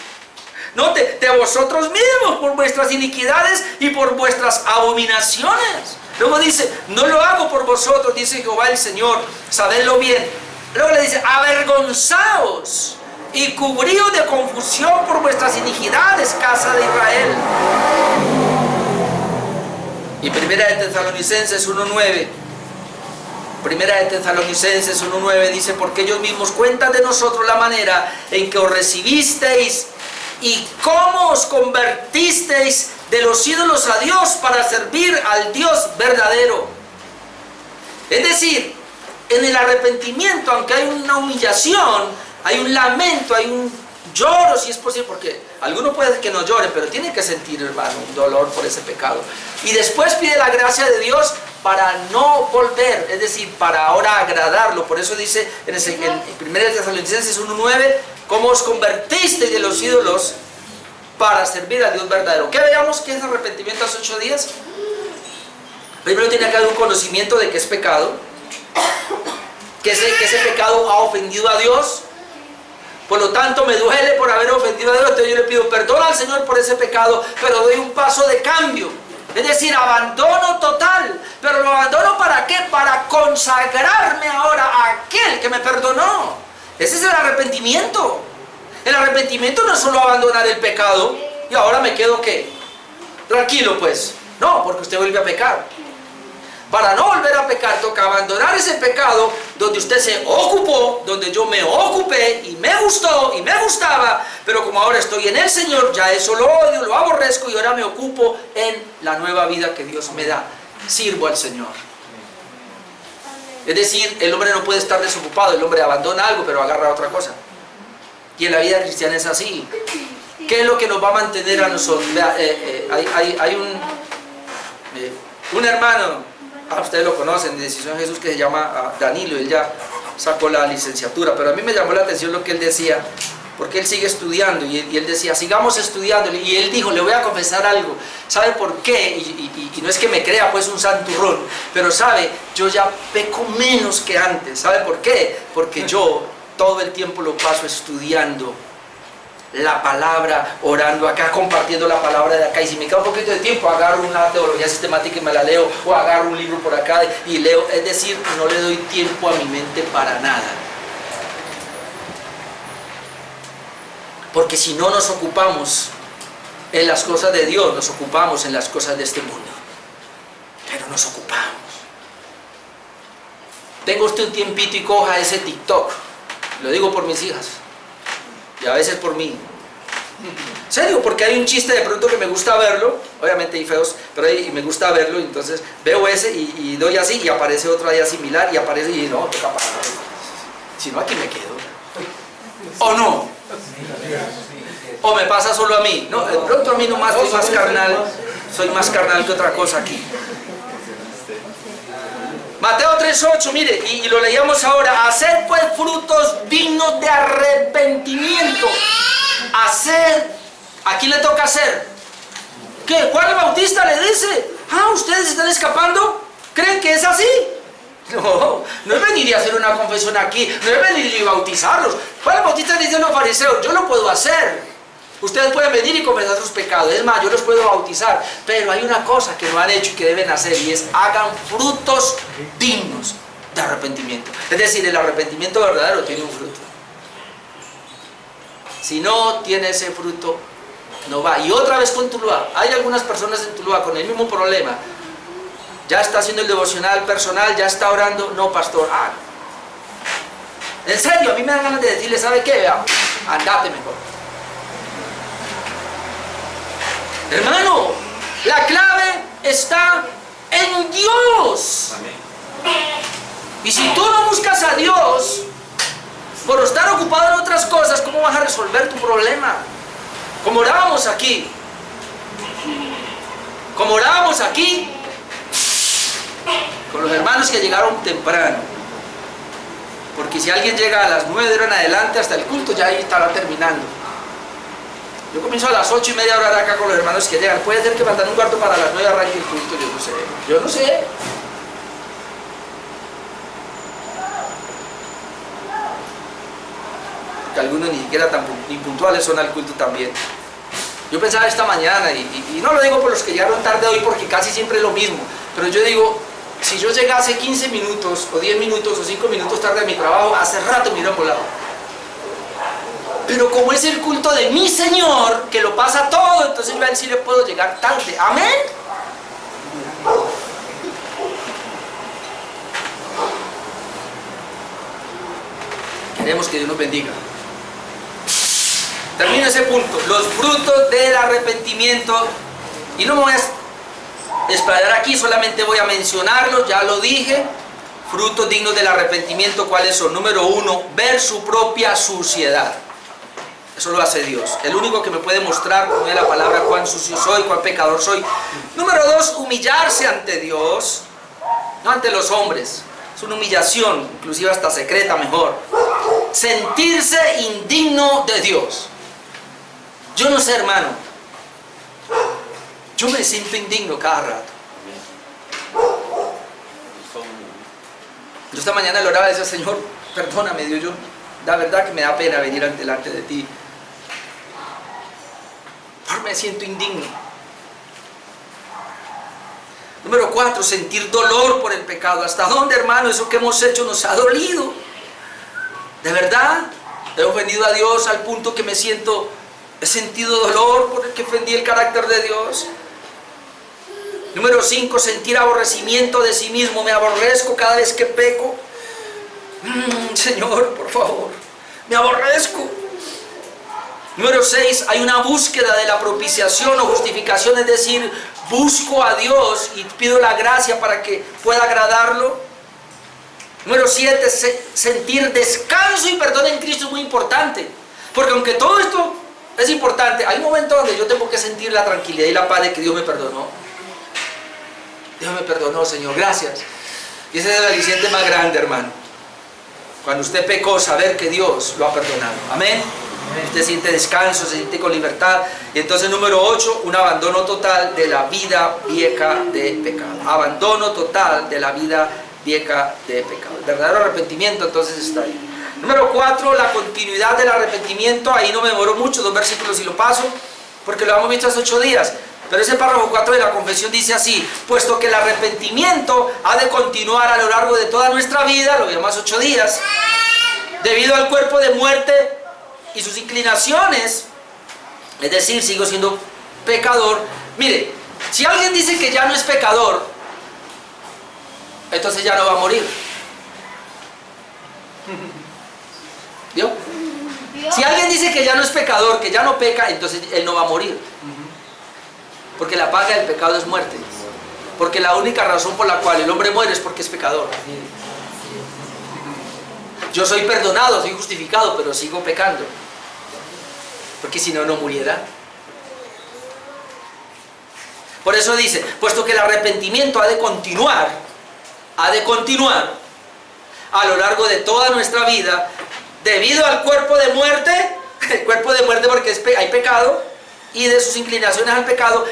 Note, de vosotros mismos por vuestras iniquidades y por vuestras abominaciones. Luego dice, no lo hago por vosotros, dice Jehová el Señor, sabedlo bien. Luego le dice, avergonzaos y cubríos de confusión por vuestras iniquidades, casa de Israel. Y Primera de Tesalonicenses 1:9. Primera de Tesalonicenses 1:9 dice, porque ellos mismos cuentan de nosotros la manera en que os recibisteis y cómo os convertisteis de los ídolos a Dios para servir al Dios verdadero. Es decir, en el arrepentimiento, aunque hay una humillación, hay un lamento, hay un lloro, si es posible, porque alguno puede que no llore, pero tiene que sentir, hermano, un dolor por ese pecado. Y después pide la gracia de Dios para no volver, es decir, para ahora agradarlo. Por eso dice en 1 Tesalonicenses 1:9, cómo os convertisteis de los ídolos para servir al Dios verdadero. ¿Qué veamos que es arrepentimiento hace 8 días? Primero tiene que haber un conocimiento de que es pecado, que ese pecado ha ofendido a Dios. Por lo tanto, me duele por haber ofendido a Dios. Entonces yo le pido perdón al Señor por ese pecado, pero doy un paso de cambio. Es decir, abandono total. Pero lo abandono ¿para qué? Para consagrarme ahora a aquel que me perdonó. Ese es el arrepentimiento. El arrepentimiento no es solo abandonar el pecado y ahora me quedo ¿qué? Tranquilo pues. No, porque usted vuelve a pecar. Para no volver a pecar, toca abandonar ese pecado donde usted se ocupó, donde yo me ocupé y me gustó y me gustaba, pero como ahora estoy en el Señor, ya eso lo odio, lo aborrezco y ahora me ocupo en la nueva vida que Dios me da. Sirvo al Señor. Es decir, el hombre no puede estar desocupado, el hombre abandona algo pero agarra otra cosa. Y en la vida cristiana es así. ¿Qué es lo que nos va a mantener a nosotros? Vea, hay un hermano, ustedes lo conocen, de Decisión Jesús, que se llama Danilo. Él ya sacó la licenciatura, pero a mí me llamó la atención lo que él decía. porque él sigue estudiando, y él decía, sigamos estudiando, y él dijo, le voy a confesar algo, ¿sabe por qué? Y no es que me crea pues un santurrón, pero sabe, yo ya peco menos que antes, ¿sabe por qué? Porque yo todo el tiempo lo paso estudiando la palabra, orando acá, compartiendo la palabra de acá, y si me queda un poquito de tiempo, agarro una teología sistemática y me la leo, o agarro un libro por acá y leo, es decir, no le doy tiempo a mi mente para nada. Porque si no nos ocupamos en las cosas de Dios, nos ocupamos en las cosas de este mundo. Pero nos ocupamos. Tenga usted un tiempito y coja ese TikTok. Lo digo por mis hijas. Y a veces por mí. ¿En serio? Porque hay un chiste de pronto que me gusta verlo. Obviamente hay feos, pero ahí me gusta verlo. Entonces veo ese y doy así y aparece otro allá similar y aparece y no, toca parar. Si no, aquí me quedo. ¿O no? ¿O me pasa solo a mí? No, de pronto a mí nomás soy más carnal. Soy más carnal que otra cosa aquí. Mateo 3:8, mire, y lo leíamos ahora. Haced pues frutos dignos de arrepentimiento. Hacer. ¿A quién le toca hacer? ¿Qué? Juan el Bautista le dice, ¿ustedes están escapando? ¿Creen que es así? No, no es venir y hacer una confesión aquí, no es venir y bautizarlos. Juan el Bautista le dice a los fariseos, yo lo puedo hacer. Ustedes pueden venir y confesar sus pecados, es más, yo los puedo bautizar, pero hay una cosa que no han hecho y que deben hacer, y es hagan frutos dignos de arrepentimiento. Es decir, el arrepentimiento verdadero tiene un fruto. Si no tiene ese fruto, no va. Y otra vez con Tuluá, hay algunas personas en Tuluá con el mismo problema. Ya está haciendo el devocional personal, ya está orando, no pastor, en serio, a mí me dan ganas de decirle, ¿sabe qué? Andate mejor. Hermano, la clave está en Dios. Y si tú no buscas a Dios, por estar ocupado en otras cosas, ¿cómo vas a resolver tu problema? Como orábamos aquí. Como orábamos aquí, con los hermanos que llegaron temprano. Porque si alguien llega a las 9 de hora en adelante, hasta el culto ya ahí estará terminando. Yo comienzo a las 8:30 a orar acá con los hermanos que llegan. Puede ser que faltan un cuarto para las 9 arranque el culto, yo no sé. Yo no sé. Que algunos ni siquiera tan puntuales son al culto también. Yo pensaba esta mañana, y no lo digo por los que llegaron tarde hoy porque casi siempre es lo mismo, pero yo digo, si yo llegase 15 minutos, o 10 minutos, o 5 minutos tarde a mi trabajo, hace rato me hubiera volado. Pero como es el culto de mi Señor, que lo pasa todo, entonces yo a Él sí le puedo llegar tarde. ¿Amén? Queremos que Dios nos bendiga. Termino ese punto. Los frutos del arrepentimiento. Y no me voy a explayar aquí, solamente voy a mencionarlos, ya lo dije. Frutos dignos del arrepentimiento, ¿cuáles son? Número 1, ver su propia suciedad. Eso lo hace Dios. El único que me puede mostrar con la palabra cuán sucio soy, cuán pecador soy. Número 2, humillarse ante Dios, no ante los hombres. Es una humillación, inclusive hasta secreta mejor. Sentirse indigno de Dios. Yo no sé, hermano. Yo me siento indigno cada rato. Yo esta mañana le oraba y decía, Señor, perdóname, Dios, yo, la verdad que me da pena venir delante de ti. Ahora me siento indigno. Número 4, sentir dolor por el pecado. ¿Hasta dónde, hermano? Eso que hemos hecho nos ha dolido. ¿De verdad? He ofendido a Dios al punto que he sentido dolor por el que ofendí el carácter de Dios. Número 5, sentir aborrecimiento de sí mismo. Me aborrezco cada vez que peco. Señor, por favor, me aborrezco. Número 6, hay una búsqueda de la propiciación o justificación, es decir, busco a Dios y pido la gracia para que pueda agradarlo. Número 7, sentir descanso y perdón en Cristo es muy importante. Porque aunque todo esto es importante, hay momentos donde yo tengo que sentir la tranquilidad y la paz de que Dios me perdonó. Dios me perdonó, Señor, gracias. Y ese es el aliciente más grande, hermano. Cuando usted pecó, saber que Dios lo ha perdonado. Amén. Usted siente descanso, se siente con libertad. Y entonces número 8, un abandono total de la vida vieja de pecado. Abandono total de la vida vieja de pecado. El verdadero arrepentimiento entonces está ahí. Número 4, la continuidad del arrepentimiento. Ahí no me demoro mucho, 2 versículos y lo paso, porque lo hemos visto hace 8 días. Pero ese párrafo 4 de la confesión dice así: puesto que el arrepentimiento ha de continuar a lo largo de toda nuestra vida, lo vimos hace 8 días, debido al cuerpo de muerte y sus inclinaciones, es decir, sigo siendo pecador. Mire, si alguien dice que ya no es pecador, entonces ya no va a morir. ¿Vio? Si alguien dice que ya no es pecador, que ya no peca, entonces él no va a morir. Porque la paga del pecado es muerte. Porque la única razón por la cual el hombre muere es porque es pecador. Yo soy perdonado, soy justificado, pero sigo pecando. Porque si no, no muriera. Por eso dice, puesto que el arrepentimiento ha de continuar a lo largo de toda nuestra vida, debido al cuerpo de muerte, el cuerpo de muerte porque hay pecado, y de sus inclinaciones al pecado,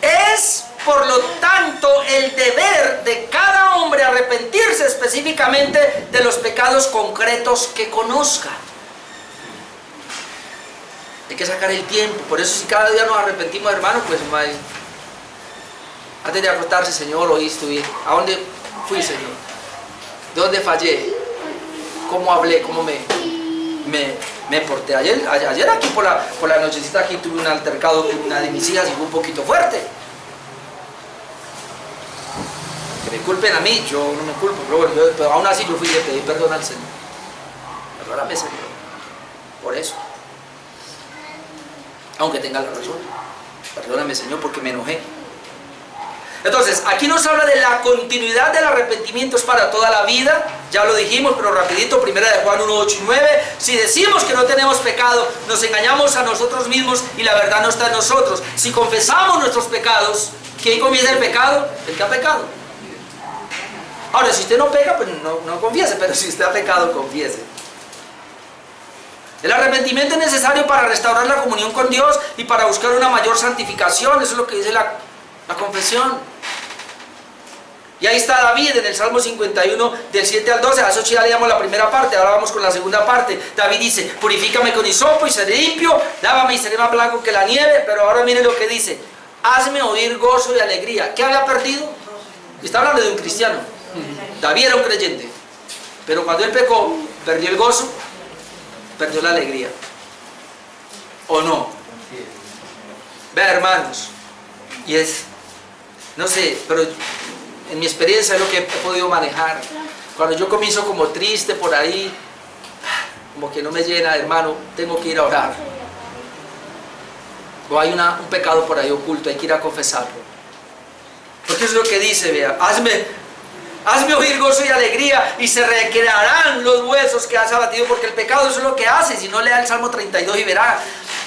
es por lo tanto el deber de cada hombre arrepentirse específicamente de los pecados concretos que conozca. Hay que sacar el tiempo. Por eso si cada día nos arrepentimos, hermano, pues antes de acostarse: Señor, hoy estuve, ¿a dónde fui, Señor? ¿De dónde fallé? ¿Cómo hablé? ¿Cómo me porté? Ayer aquí por la nochecita aquí tuve un altercado con una de mis hijas y fue un poquito fuerte. Que me culpen a mí, yo no me culpo, pero aún así yo fui y le pedí perdón al Señor. Perdóname, Señor, por eso. Aunque tenga la razón. Perdóname, Señor, porque me enojé. Entonces, aquí nos habla de la continuidad del arrepentimiento, es para toda la vida. Ya lo dijimos, pero rapidito, 1 de Juan 1, 8 y 9. Si decimos que no tenemos pecado, nos engañamos a nosotros mismos y la verdad no está en nosotros. Si confesamos nuestros pecados, ¿quién confiesa el pecado? El que ha pecado. Ahora, si usted no peca, pues no confiese, pero si usted ha pecado, confiese. El arrepentimiento es necesario para restaurar la comunión con Dios y para buscar una mayor santificación. Eso es lo que dice la confesión. Y ahí está David en el Salmo 51 del 7 al 12. A eso ya leíamos la primera parte, ahora vamos con la segunda parte. David dice: purifícame con hisopo y seré limpio, lávame y seré más blanco que la nieve. Pero ahora miren lo que dice: hazme oír gozo y alegría. ¿Qué había perdido? Y está hablando de un cristiano. David era un creyente, pero cuando él pecó, perdió el gozo, perdió la alegría. ¿O no? Vea, hermanos, y es, no sé, pero en mi experiencia es lo que he podido manejar. Cuando yo comienzo como triste por ahí, como que no me llena, hermano, tengo que ir a orar. O hay un pecado por ahí oculto, hay que ir a confesarlo. Porque es lo que dice, vea: hazme oír gozo y alegría, y se recrearán los huesos que has abatido, porque el pecado eso es lo que hace. Si no, lea el Salmo 32 y verá.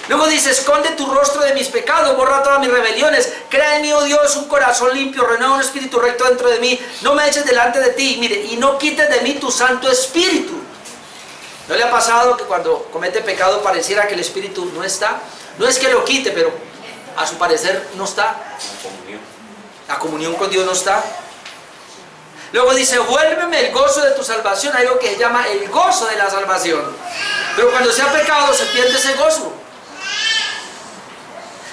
Luego dice: esconde tu rostro de mis pecados, borra todas mis rebeliones, crea en mí, oh Dios, un corazón limpio, renueva un espíritu recto dentro de mí, no me eches delante de ti, mire, y no quites de mí tu santo espíritu. ¿No le ha pasado que cuando comete pecado pareciera que el espíritu no está? No es que lo quite, pero a su parecer no está. La comunión con Dios no está. Luego dice: vuélveme el gozo de tu salvación. Hay algo que se llama el gozo de la salvación. Pero cuando se ha pecado se pierde ese gozo.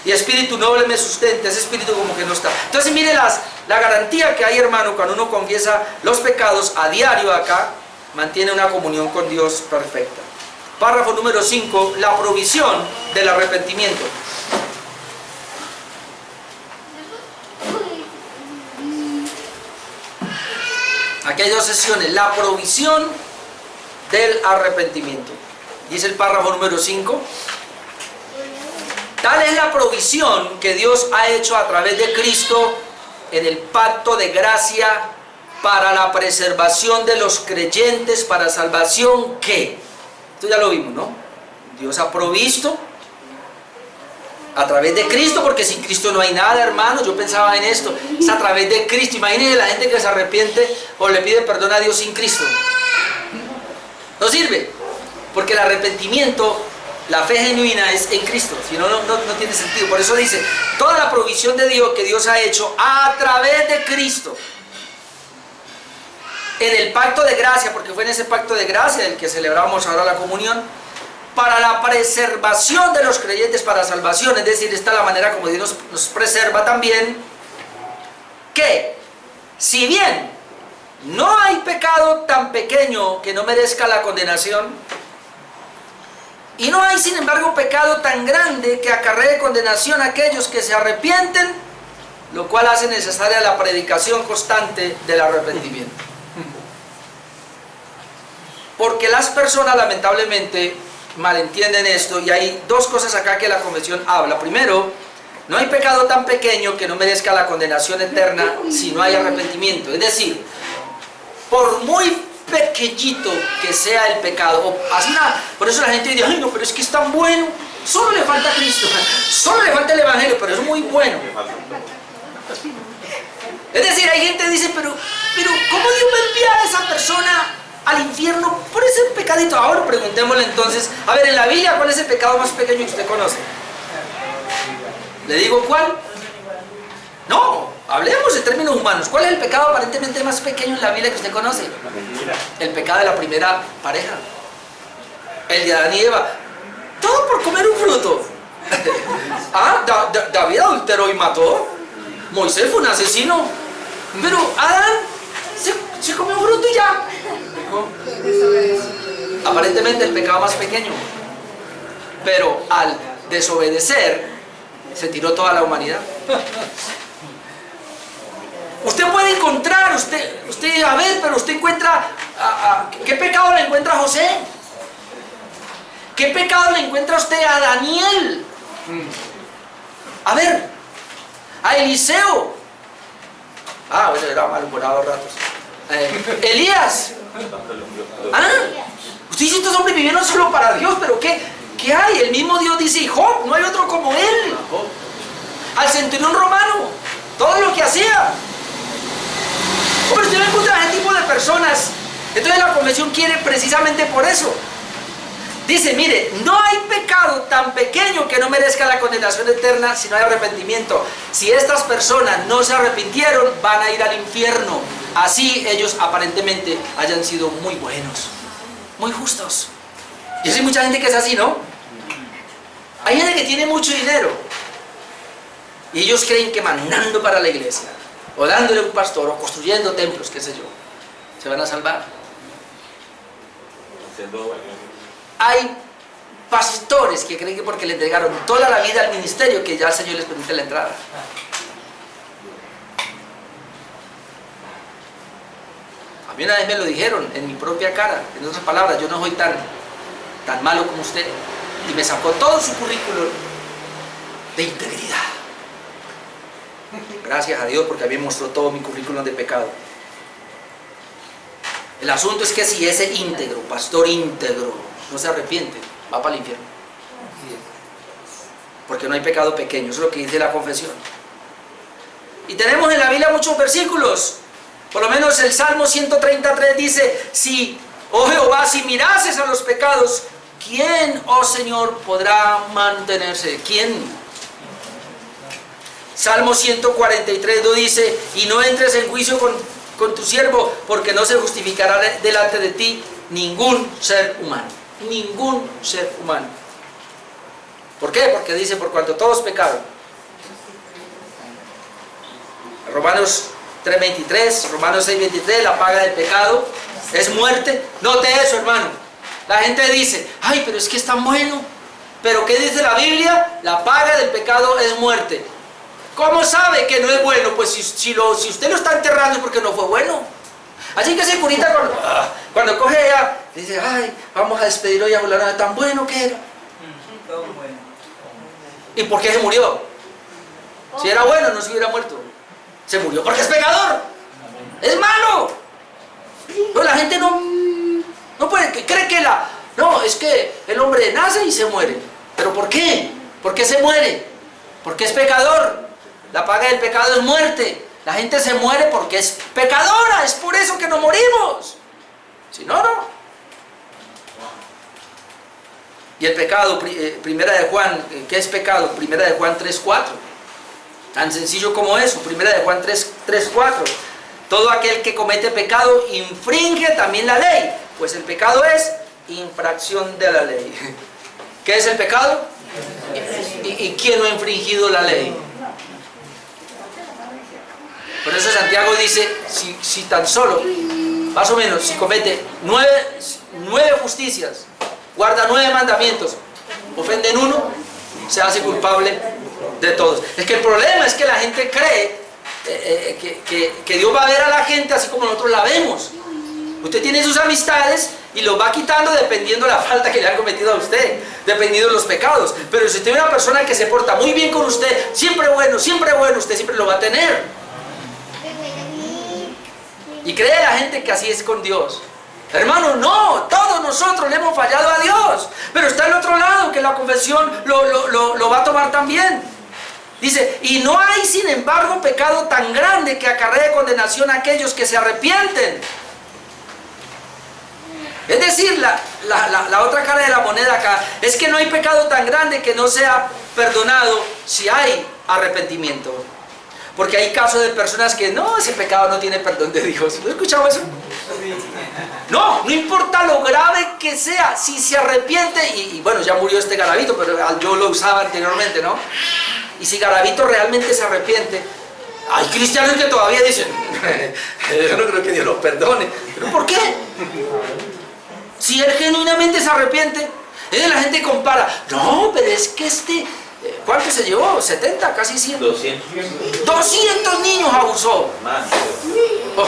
Y espíritu noble me sustenta. Ese espíritu como que no está. Entonces mire la garantía que hay, hermano, cuando uno confiesa los pecados a diario acá, mantiene una comunión con Dios perfecta. Párrafo número 5, la provisión del arrepentimiento. Aquí hay dos sesiones: la provisión del arrepentimiento. Dice el párrafo número 5: tal es la provisión que Dios ha hecho a través de Cristo en el pacto de gracia para la preservación de los creyentes para salvación, que, esto ya lo vimos, ¿no? Dios ha provisto a través de Cristo, porque sin Cristo no hay nada, hermano. Yo pensaba en esto, es a través de Cristo. Imagínense la gente que se arrepiente o le pide perdón a Dios sin Cristo. No sirve, porque el arrepentimiento La fe genuina es en Cristo, si no, no tiene sentido. Por eso dice, toda la provisión de Dios que Dios ha hecho a través de Cristo, en el pacto de gracia, porque fue en ese pacto de gracia del que celebramos ahora la comunión, para la preservación de los creyentes para salvación, es decir, esta es la manera como Dios nos preserva también, que si bien no hay pecado tan pequeño que no merezca la condenación, y no hay sin embargo pecado tan grande que acarree condenación a aquellos que se arrepienten, lo cual hace necesaria la predicación constante del arrepentimiento. Porque las personas lamentablemente malentienden esto, y hay dos cosas acá que la Convención habla. Primero, no hay pecado tan pequeño que no merezca la condenación eterna si no hay arrepentimiento. Es decir, por muy pequeñito que sea el pecado, o así por eso la gente dice, ay no, pero es que es tan bueno, solo le falta Cristo, solo le falta el Evangelio, pero es muy bueno. Es decir, hay gente que dice, pero ¿cómo Dios va a enviar a esa persona al infierno por ese pecadito? Ahora preguntémosle entonces, a ver, en la Biblia, ¿cuál es el pecado más pequeño que usted conoce? ¿Le digo cuál? No, hablemos en términos humanos. ¿Cuál es el pecado aparentemente más pequeño en la Biblia que usted conoce? El pecado de la primera pareja, el de Adán y Eva. Todo por comer un fruto. David adulteró y mató. Moisés fue un asesino. Pero Adán se comió un fruto y ya. Aparentemente el pecado más pequeño. Pero al desobedecer, se tiró toda la humanidad. Usted puede encontrar, usted a ver, pero usted encuentra, ¿qué pecado le encuentra a José? ¿Qué pecado le encuentra usted a Daniel? A ver, a Eliseo. Bueno, era malhumorado a ratos. Elías. Usted dice, estos hombres vivieron solo para Dios, pero ¿qué hay? El mismo Dios dice, Job, no hay otro como él. Al centurión romano, todo lo que hacía. Pero usted no encuentra ese tipo de personas. Entonces la Convención quiere precisamente por eso. Dice, mire, no hay pecado tan pequeño que no merezca la condenación eterna si no hay arrepentimiento. Si estas personas no se arrepintieron, van a ir al infierno. Así ellos aparentemente hayan sido muy buenos, muy justos. Yo sé mucha gente que es así, ¿no? Hay gente que tiene mucho dinero y ellos creen que mandando para la iglesia, o dándole un pastor, o construyendo templos, qué sé yo, se van a salvar. Hay pastores que creen que porque le entregaron toda la vida al ministerio, que ya el Señor les permite la entrada. A mí una vez me lo dijeron en mi propia cara, en otras palabras, yo no soy tan malo como usted, y me sacó todo su currículum de integridad. Gracias a Dios, porque a mí me mostró todo mi currículum de pecado. El asunto es que si ese íntegro, pastor íntegro, no se arrepiente, va para el infierno. Porque no hay pecado pequeño, eso es lo que dice la confesión. Y tenemos en la Biblia muchos versículos. Por lo menos el Salmo 133 dice, oh Jehová, si mirases a los pecados, ¿quién, oh Señor, podrá mantenerse? ¿Quién? Salmo 143 dice, y no entres en juicio con tu siervo, porque no se justificará delante de ti ningún ser humano. Ningún ser humano. ¿Por qué? Porque dice, por cuanto todos pecaron. Romanos 3:23, Romanos 6:23, la paga del pecado es muerte. Note eso, hermano. La gente dice, ay, pero es que es tan bueno. ¿Pero qué dice la Biblia? La paga del pecado es muerte. ¿Cómo sabe que no es bueno? Pues si usted lo está enterrando es porque no fue bueno. Así que ese curita cuando coge ella, dice, ay, vamos a despedir hoy a fulano, tan bueno que era. ¿Y por qué se murió? Si era bueno, no se hubiera muerto. Se murió porque es pecador. Es malo. Pero la gente no puede, cree que no, es que el hombre nace y se muere. ¿Pero por qué? ¿Por qué se muere? Porque es pecador. La paga del pecado es muerte. La gente se muere porque es pecadora. Es por eso que nos morimos. Si no, no. Y el pecado, primera de Juan, ¿qué es pecado? Primera de Juan 3:4. Tan sencillo como eso, primera de Juan 3:4. Todo aquel que comete pecado infringe también la ley, pues el pecado es infracción de la ley. ¿Qué es el pecado? ¿Y quién no ha infringido la ley? Por eso Santiago dice, si tan solo, más o menos, si comete nueve justicias, guarda 9 mandamientos, ofende en uno, se hace culpable de todos. Es que el problema es que la gente cree que Dios va a ver a la gente así como nosotros la vemos. Usted tiene sus amistades y los va quitando dependiendo de la falta que le han cometido a usted, dependiendo de los pecados. Pero si usted es una persona que se porta muy bien con usted, siempre bueno, usted siempre lo va a tener. Y cree la gente que así es con Dios. Hermano, no, todos nosotros le hemos fallado a Dios. Pero está el otro lado, que la confesión lo va a tomar también. Dice, y no hay sin embargo pecado tan grande que acarree condenación a aquellos que se arrepienten. Es decir, la otra cara de la moneda acá es que no hay pecado tan grande que no sea perdonado si hay arrepentimiento. Porque hay casos de personas que no, ese pecado no tiene perdón de Dios. ¿No he escuchado eso? No importa lo grave que sea, si se arrepiente, y bueno, ya murió este Garavito, pero yo lo usaba anteriormente, ¿no? Y si Garavito realmente se arrepiente, hay cristianos que todavía dicen, yo no creo que Dios lo perdone. ¿Pero por qué? Si él genuinamente se arrepiente, la gente compara, no, pero es que ¿cuánto se llevó? 70, casi 100. 200 niños abusó. Oh.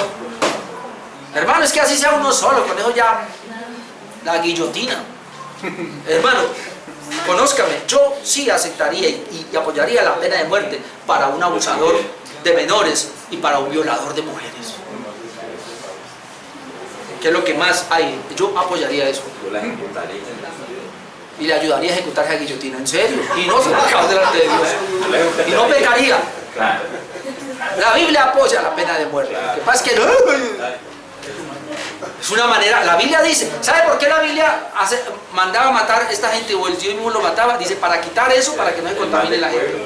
Hermano, es que así sea uno solo, con eso ya la guillotina. Hermano, conózcame, yo sí aceptaría y apoyaría la pena de muerte para un abusador de menores y para un violador de mujeres. ¿Qué es lo que más hay? Yo apoyaría eso. Y le ayudaría a ejecutarse a guillotina, en serio. Y no se pecado delante de Dios. Y no pecaría. La Biblia apoya la pena de muerte. Lo que pasa es que no. Es una manera, la Biblia dice, ¿sabe por qué la Biblia mandaba a matar a esta gente o el Dios mismo lo mataba? Dice, para quitar eso, para que no se contamine la gente.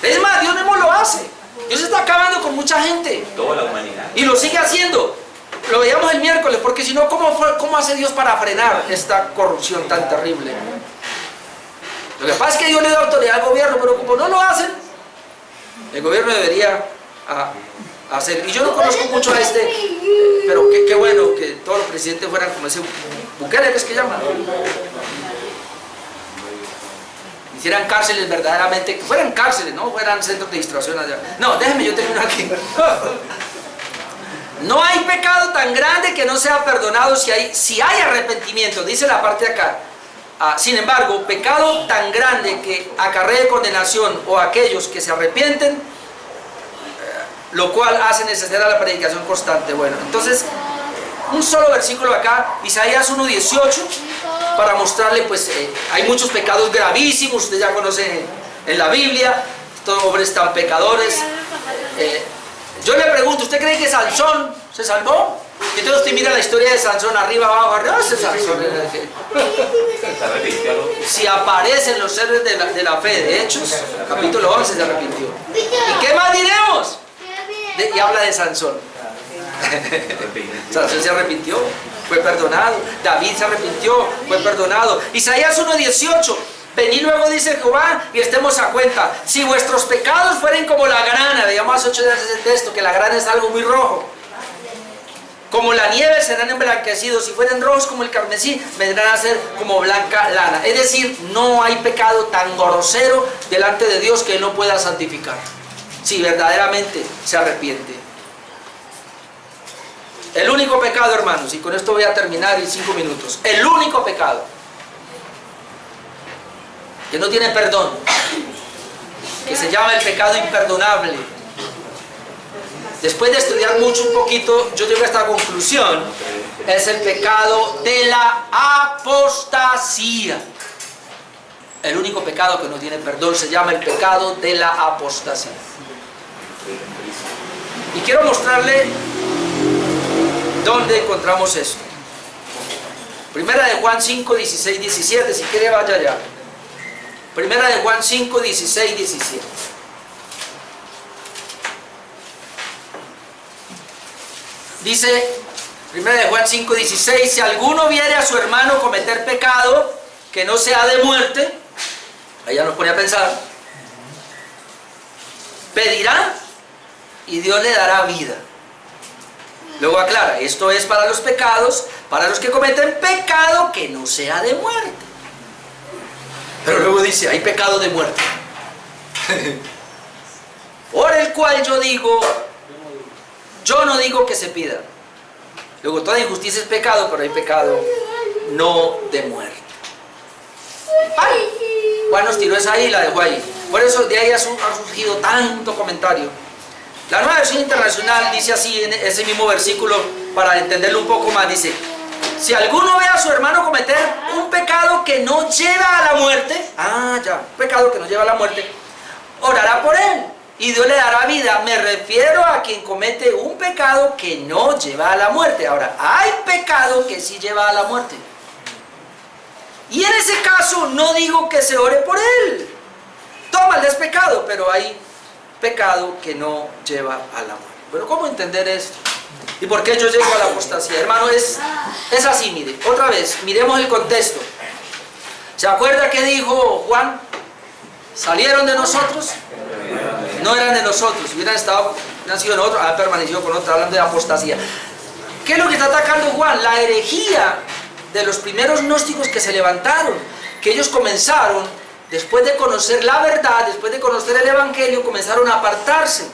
Es más, Dios mismo lo hace. Dios está acabando con mucha gente. Toda la humanidad. Y lo sigue haciendo. Lo veíamos el miércoles, porque si no, ¿cómo hace Dios para frenar esta corrupción tan terrible? Lo que pasa es que Dios le da autoridad al gobierno, pero como no lo hacen, el gobierno debería hacer. Y yo no conozco mucho a pero qué bueno que todos los presidentes fueran como ese Bukele, ¿qué es que llaman? Hicieran cárceles verdaderamente, que fueran cárceles, no fueran centros de distracción allá. No, déjeme, yo termino aquí. No hay pecado tan grande que no sea perdonado si hay arrepentimiento, dice la parte de acá. Sin embargo, pecado tan grande que acarree condenación o aquellos que se arrepienten, lo cual hace necesaria la predicación constante. Bueno, entonces, un solo versículo acá, Isaías 1:18, para mostrarle, pues, hay muchos pecados gravísimos, usted ya conoce en la Biblia, estos hombres tan pecadores. Yo le pregunto, ¿usted cree que Sansón se salvó? Y entonces usted mira la historia de Sansón, arriba, abajo, arriba, ese Sansón era el que... Si aparecen los héroes de la fe, de Hechos, capítulo 11 se arrepintió. ¿Y qué más diremos? Y habla de Sansón. Sansón se arrepintió, fue perdonado. David se arrepintió, fue perdonado. Isaías 1:18. Venid luego, dice Jehová, y estemos a cuenta. Si vuestros pecados fueren como la grana, veamos más 8 veces el texto, que la grana es algo muy rojo. Como la nieve serán emblanquecidos, si fueren rojos como el carmesí, vendrán a ser como blanca lana. Es decir, no hay pecado tan grosero delante de Dios que Él no pueda santificar, si verdaderamente se arrepiente. El único pecado, hermanos, y con esto voy a terminar en 5 minutos, el único pecado que no tiene perdón, que se llama el pecado imperdonable. Después de estudiar mucho un poquito, yo llego a esta conclusión: es el pecado de la apostasía. El único pecado que no tiene perdón se llama el pecado de la apostasía. Y quiero mostrarle dónde encontramos eso. Primera de Juan 5, 16, 17, si quiere vaya allá. Primera de Juan 5, 16, 17. Dice, Primera de Juan 5, 16, si alguno viere a su hermano cometer pecado que no sea de muerte, allá nos pone a pensar, pedirá y Dios le dará vida. Luego aclara, esto es para los pecados, para los que cometen pecado que no sea de muerte. Pero luego dice, hay pecado de muerte. Por el cual yo no digo que se pida. Luego toda injusticia es pecado, pero hay pecado no de muerte. Ay, Juan nos tiró esa ahí y la dejó ahí. Por eso de ahí ha surgido tanto comentario. La Nueva Versión Internacional dice así en ese mismo versículo, para entenderlo un poco más, dice, si alguno ve a su hermano cometer un pecado que no lleva a la muerte, pecado que no lleva a la muerte, orará por él y Dios le dará vida. Me refiero a quien comete un pecado que no lleva a la muerte. Ahora, hay pecado que sí lleva a la muerte. Y en ese caso no digo que se ore por él. Toma, el pecado, pero hay pecado que no lleva a la muerte. Pero ¿cómo entender esto? ¿Y por qué yo llego a la apostasía? Hermano, es así, mire. Otra vez, miremos el contexto. ¿Se acuerda que dijo Juan? ¿Salieron de nosotros? No eran de nosotros. Hubieran sido en otro, permanecido con otro, hablando de apostasía. ¿Qué es lo que está atacando Juan? La herejía de los primeros gnósticos que se levantaron. Que ellos comenzaron, después de conocer la verdad, después de conocer el Evangelio, comenzaron a apartarse.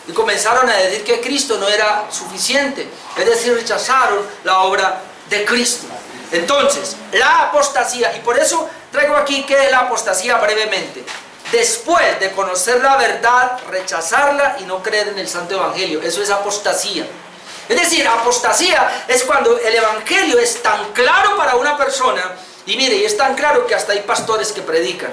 Y comenzaron a decir que Cristo no era suficiente. Es decir, rechazaron la obra de Cristo. Entonces, la apostasía, y por eso traigo aquí que es la apostasía brevemente. Después de conocer la verdad, rechazarla y no creer en el Santo Evangelio. Eso es apostasía. Es decir, apostasía es cuando el Evangelio es tan claro para una persona, y mire, y es tan claro que hasta hay pastores que predican.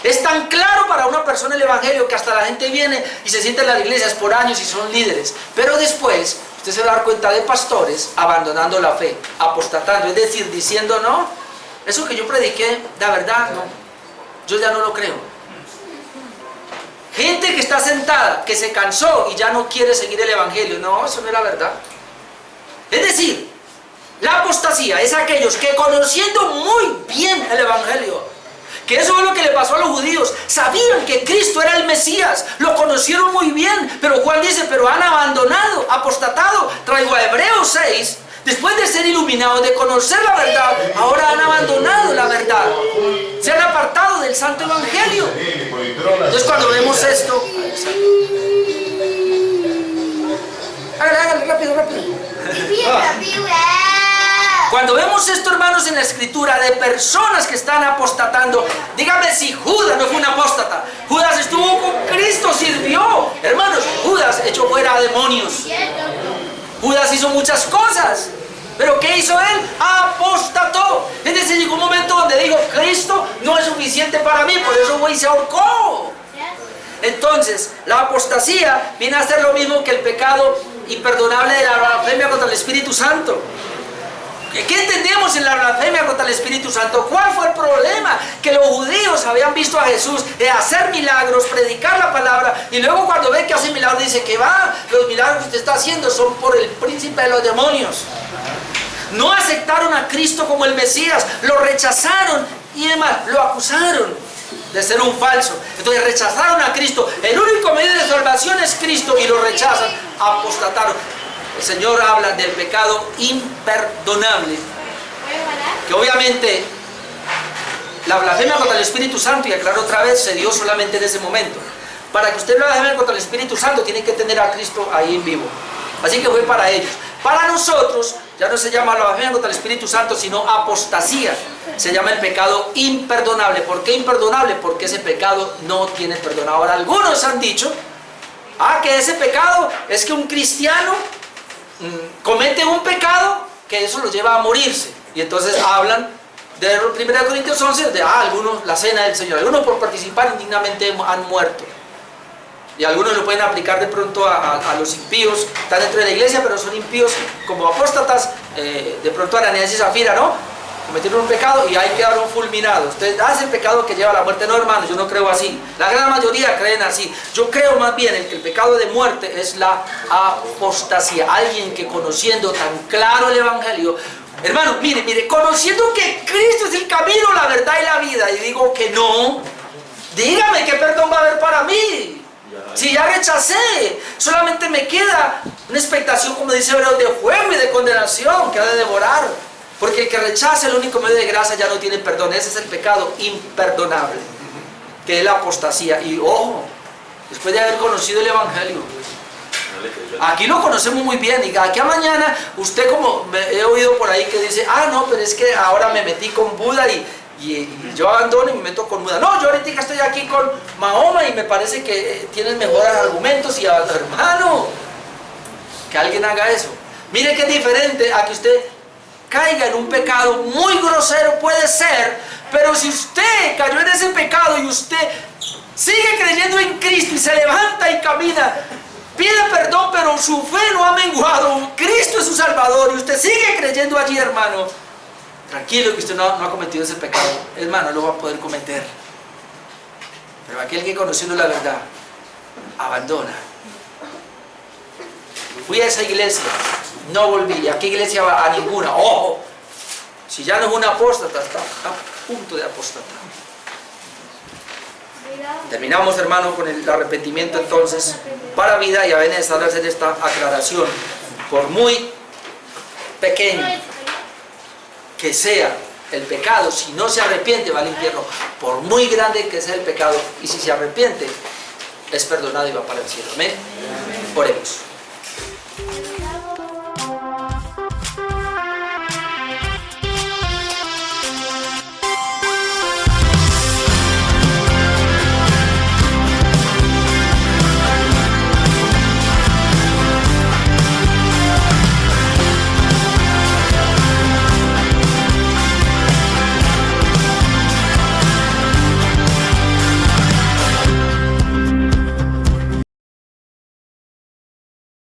Es tan claro para una persona el Evangelio que hasta la gente viene y se sienta en las iglesias por años y son líderes. Pero después, usted se va a dar cuenta de pastores abandonando la fe, apostatando, es decir, diciendo, no, eso que yo prediqué, la verdad, no, yo ya no lo creo. Gente que está sentada, que se cansó y ya no quiere seguir el Evangelio, no, eso no es la verdad. Es decir, la apostasía es aquellos que conociendo muy bien el Evangelio, que eso es lo que le pasó a los judíos, sabían que Cristo era el Mesías, lo conocieron muy bien, pero Juan dice, pero han abandonado, apostatado. Traigo a Hebreos 6, después de ser iluminados, de conocer la verdad, ahora han abandonado la verdad, se han apartado del Santo Evangelio. Entonces cuando vemos esto, hágale, rápido. Cuando vemos esto, hermanos, en la Escritura, de personas que están apostatando, dígame si Judas no fue un apóstata. Judas estuvo con Cristo, sirvió. Hermanos, Judas echó fuera a demonios. Judas hizo muchas cosas. ¿Pero qué hizo él? Apostató. Es decir, llegó un momento donde dijo, Cristo no es suficiente para mí, por eso fue y se ahorcó. Entonces, la apostasía viene a ser lo mismo que el pecado imperdonable de la blasfemia contra el Espíritu Santo. ¿Qué entendemos en la blasfemia contra el Espíritu Santo? ¿Cuál fue el problema? Que los judíos habían visto a Jesús hacer milagros, predicar la palabra, y luego cuando ven que hace milagros dice que los milagros que usted está haciendo son por el príncipe de los demonios. No aceptaron a Cristo como el Mesías, lo rechazaron y además lo acusaron de ser un falso. Entonces rechazaron a Cristo. El único medio de salvación es Cristo y lo rechazan, apostataron. El Señor habla del pecado imperdonable, que obviamente la blasfemia contra el Espíritu Santo, y aclaro otra vez, se dio solamente en ese momento. Para que usted blasfeme contra el Espíritu Santo tiene que tener a Cristo ahí en vivo. Así que fue para ellos. Para nosotros ya no se llama la blasfemia contra el Espíritu Santo, sino apostasía. Se llama el pecado imperdonable. ¿Por qué imperdonable? Porque ese pecado no tiene perdón. Ahora algunos han dicho que ese pecado es que un cristiano comete un pecado que eso lo lleva a morirse, y entonces hablan de 1 Corintios 11 de algunos, la cena del Señor, algunos por participar indignamente han muerto, y algunos lo pueden aplicar de pronto a los impíos, están dentro de la iglesia pero son impíos como apóstatas, de pronto Ananías y Zafira, ¿no? Cometieron un pecado y ahí quedaron fulminados. Ustedes hacen el pecado que lleva a la muerte. No, hermanos, yo no creo así. La gran mayoría creen así. Yo creo más bien que el pecado de muerte es la apostasía. Alguien que conociendo tan claro el Evangelio, hermano, mire, conociendo que Cristo es el camino, la verdad y la vida, y digo que no, dígame qué perdón va a haber para mí. Si ya rechacé, solamente me queda una expectación, como dice Hebreos, de fuego y de condenación que ha de devorar. Porque el que rechaza el único medio de gracia ya no tiene perdón. Ese es el pecado imperdonable, que es la apostasía. Y ojo, después de haber conocido el Evangelio, aquí lo conocemos muy bien, y aquí a mañana, usted, como he oído por ahí que dice, no, pero es que ahora me metí con Buda y yo abandono y me meto con Buda. No, yo ahorita estoy aquí con Mahoma y me parece que tienen mejores argumentos, y hermano, que alguien haga eso. Mire que es diferente a que usted caiga en un pecado muy grosero, puede ser, pero si usted cayó en ese pecado y usted sigue creyendo en Cristo y se levanta y camina, pide perdón, pero su fe no ha menguado, Cristo es su Salvador, y usted sigue creyendo allí, hermano, tranquilo que usted no ha cometido ese pecado, hermano, lo va a poder cometer. Pero aquel que conociendo la verdad abandona. Fui a esa iglesia, no volví. ¿A qué iglesia va? A ninguna. Ojo, si ya no es un apóstata, está a punto de apostatar. Terminamos, hermano, con el arrepentimiento entonces para vida, y a veces necesario hacer esta aclaración. Por muy pequeño que sea el pecado, si no se arrepiente va al infierno. Por muy grande que sea el pecado, y si se arrepiente, es perdonado y va para el cielo. Amén. Oremos.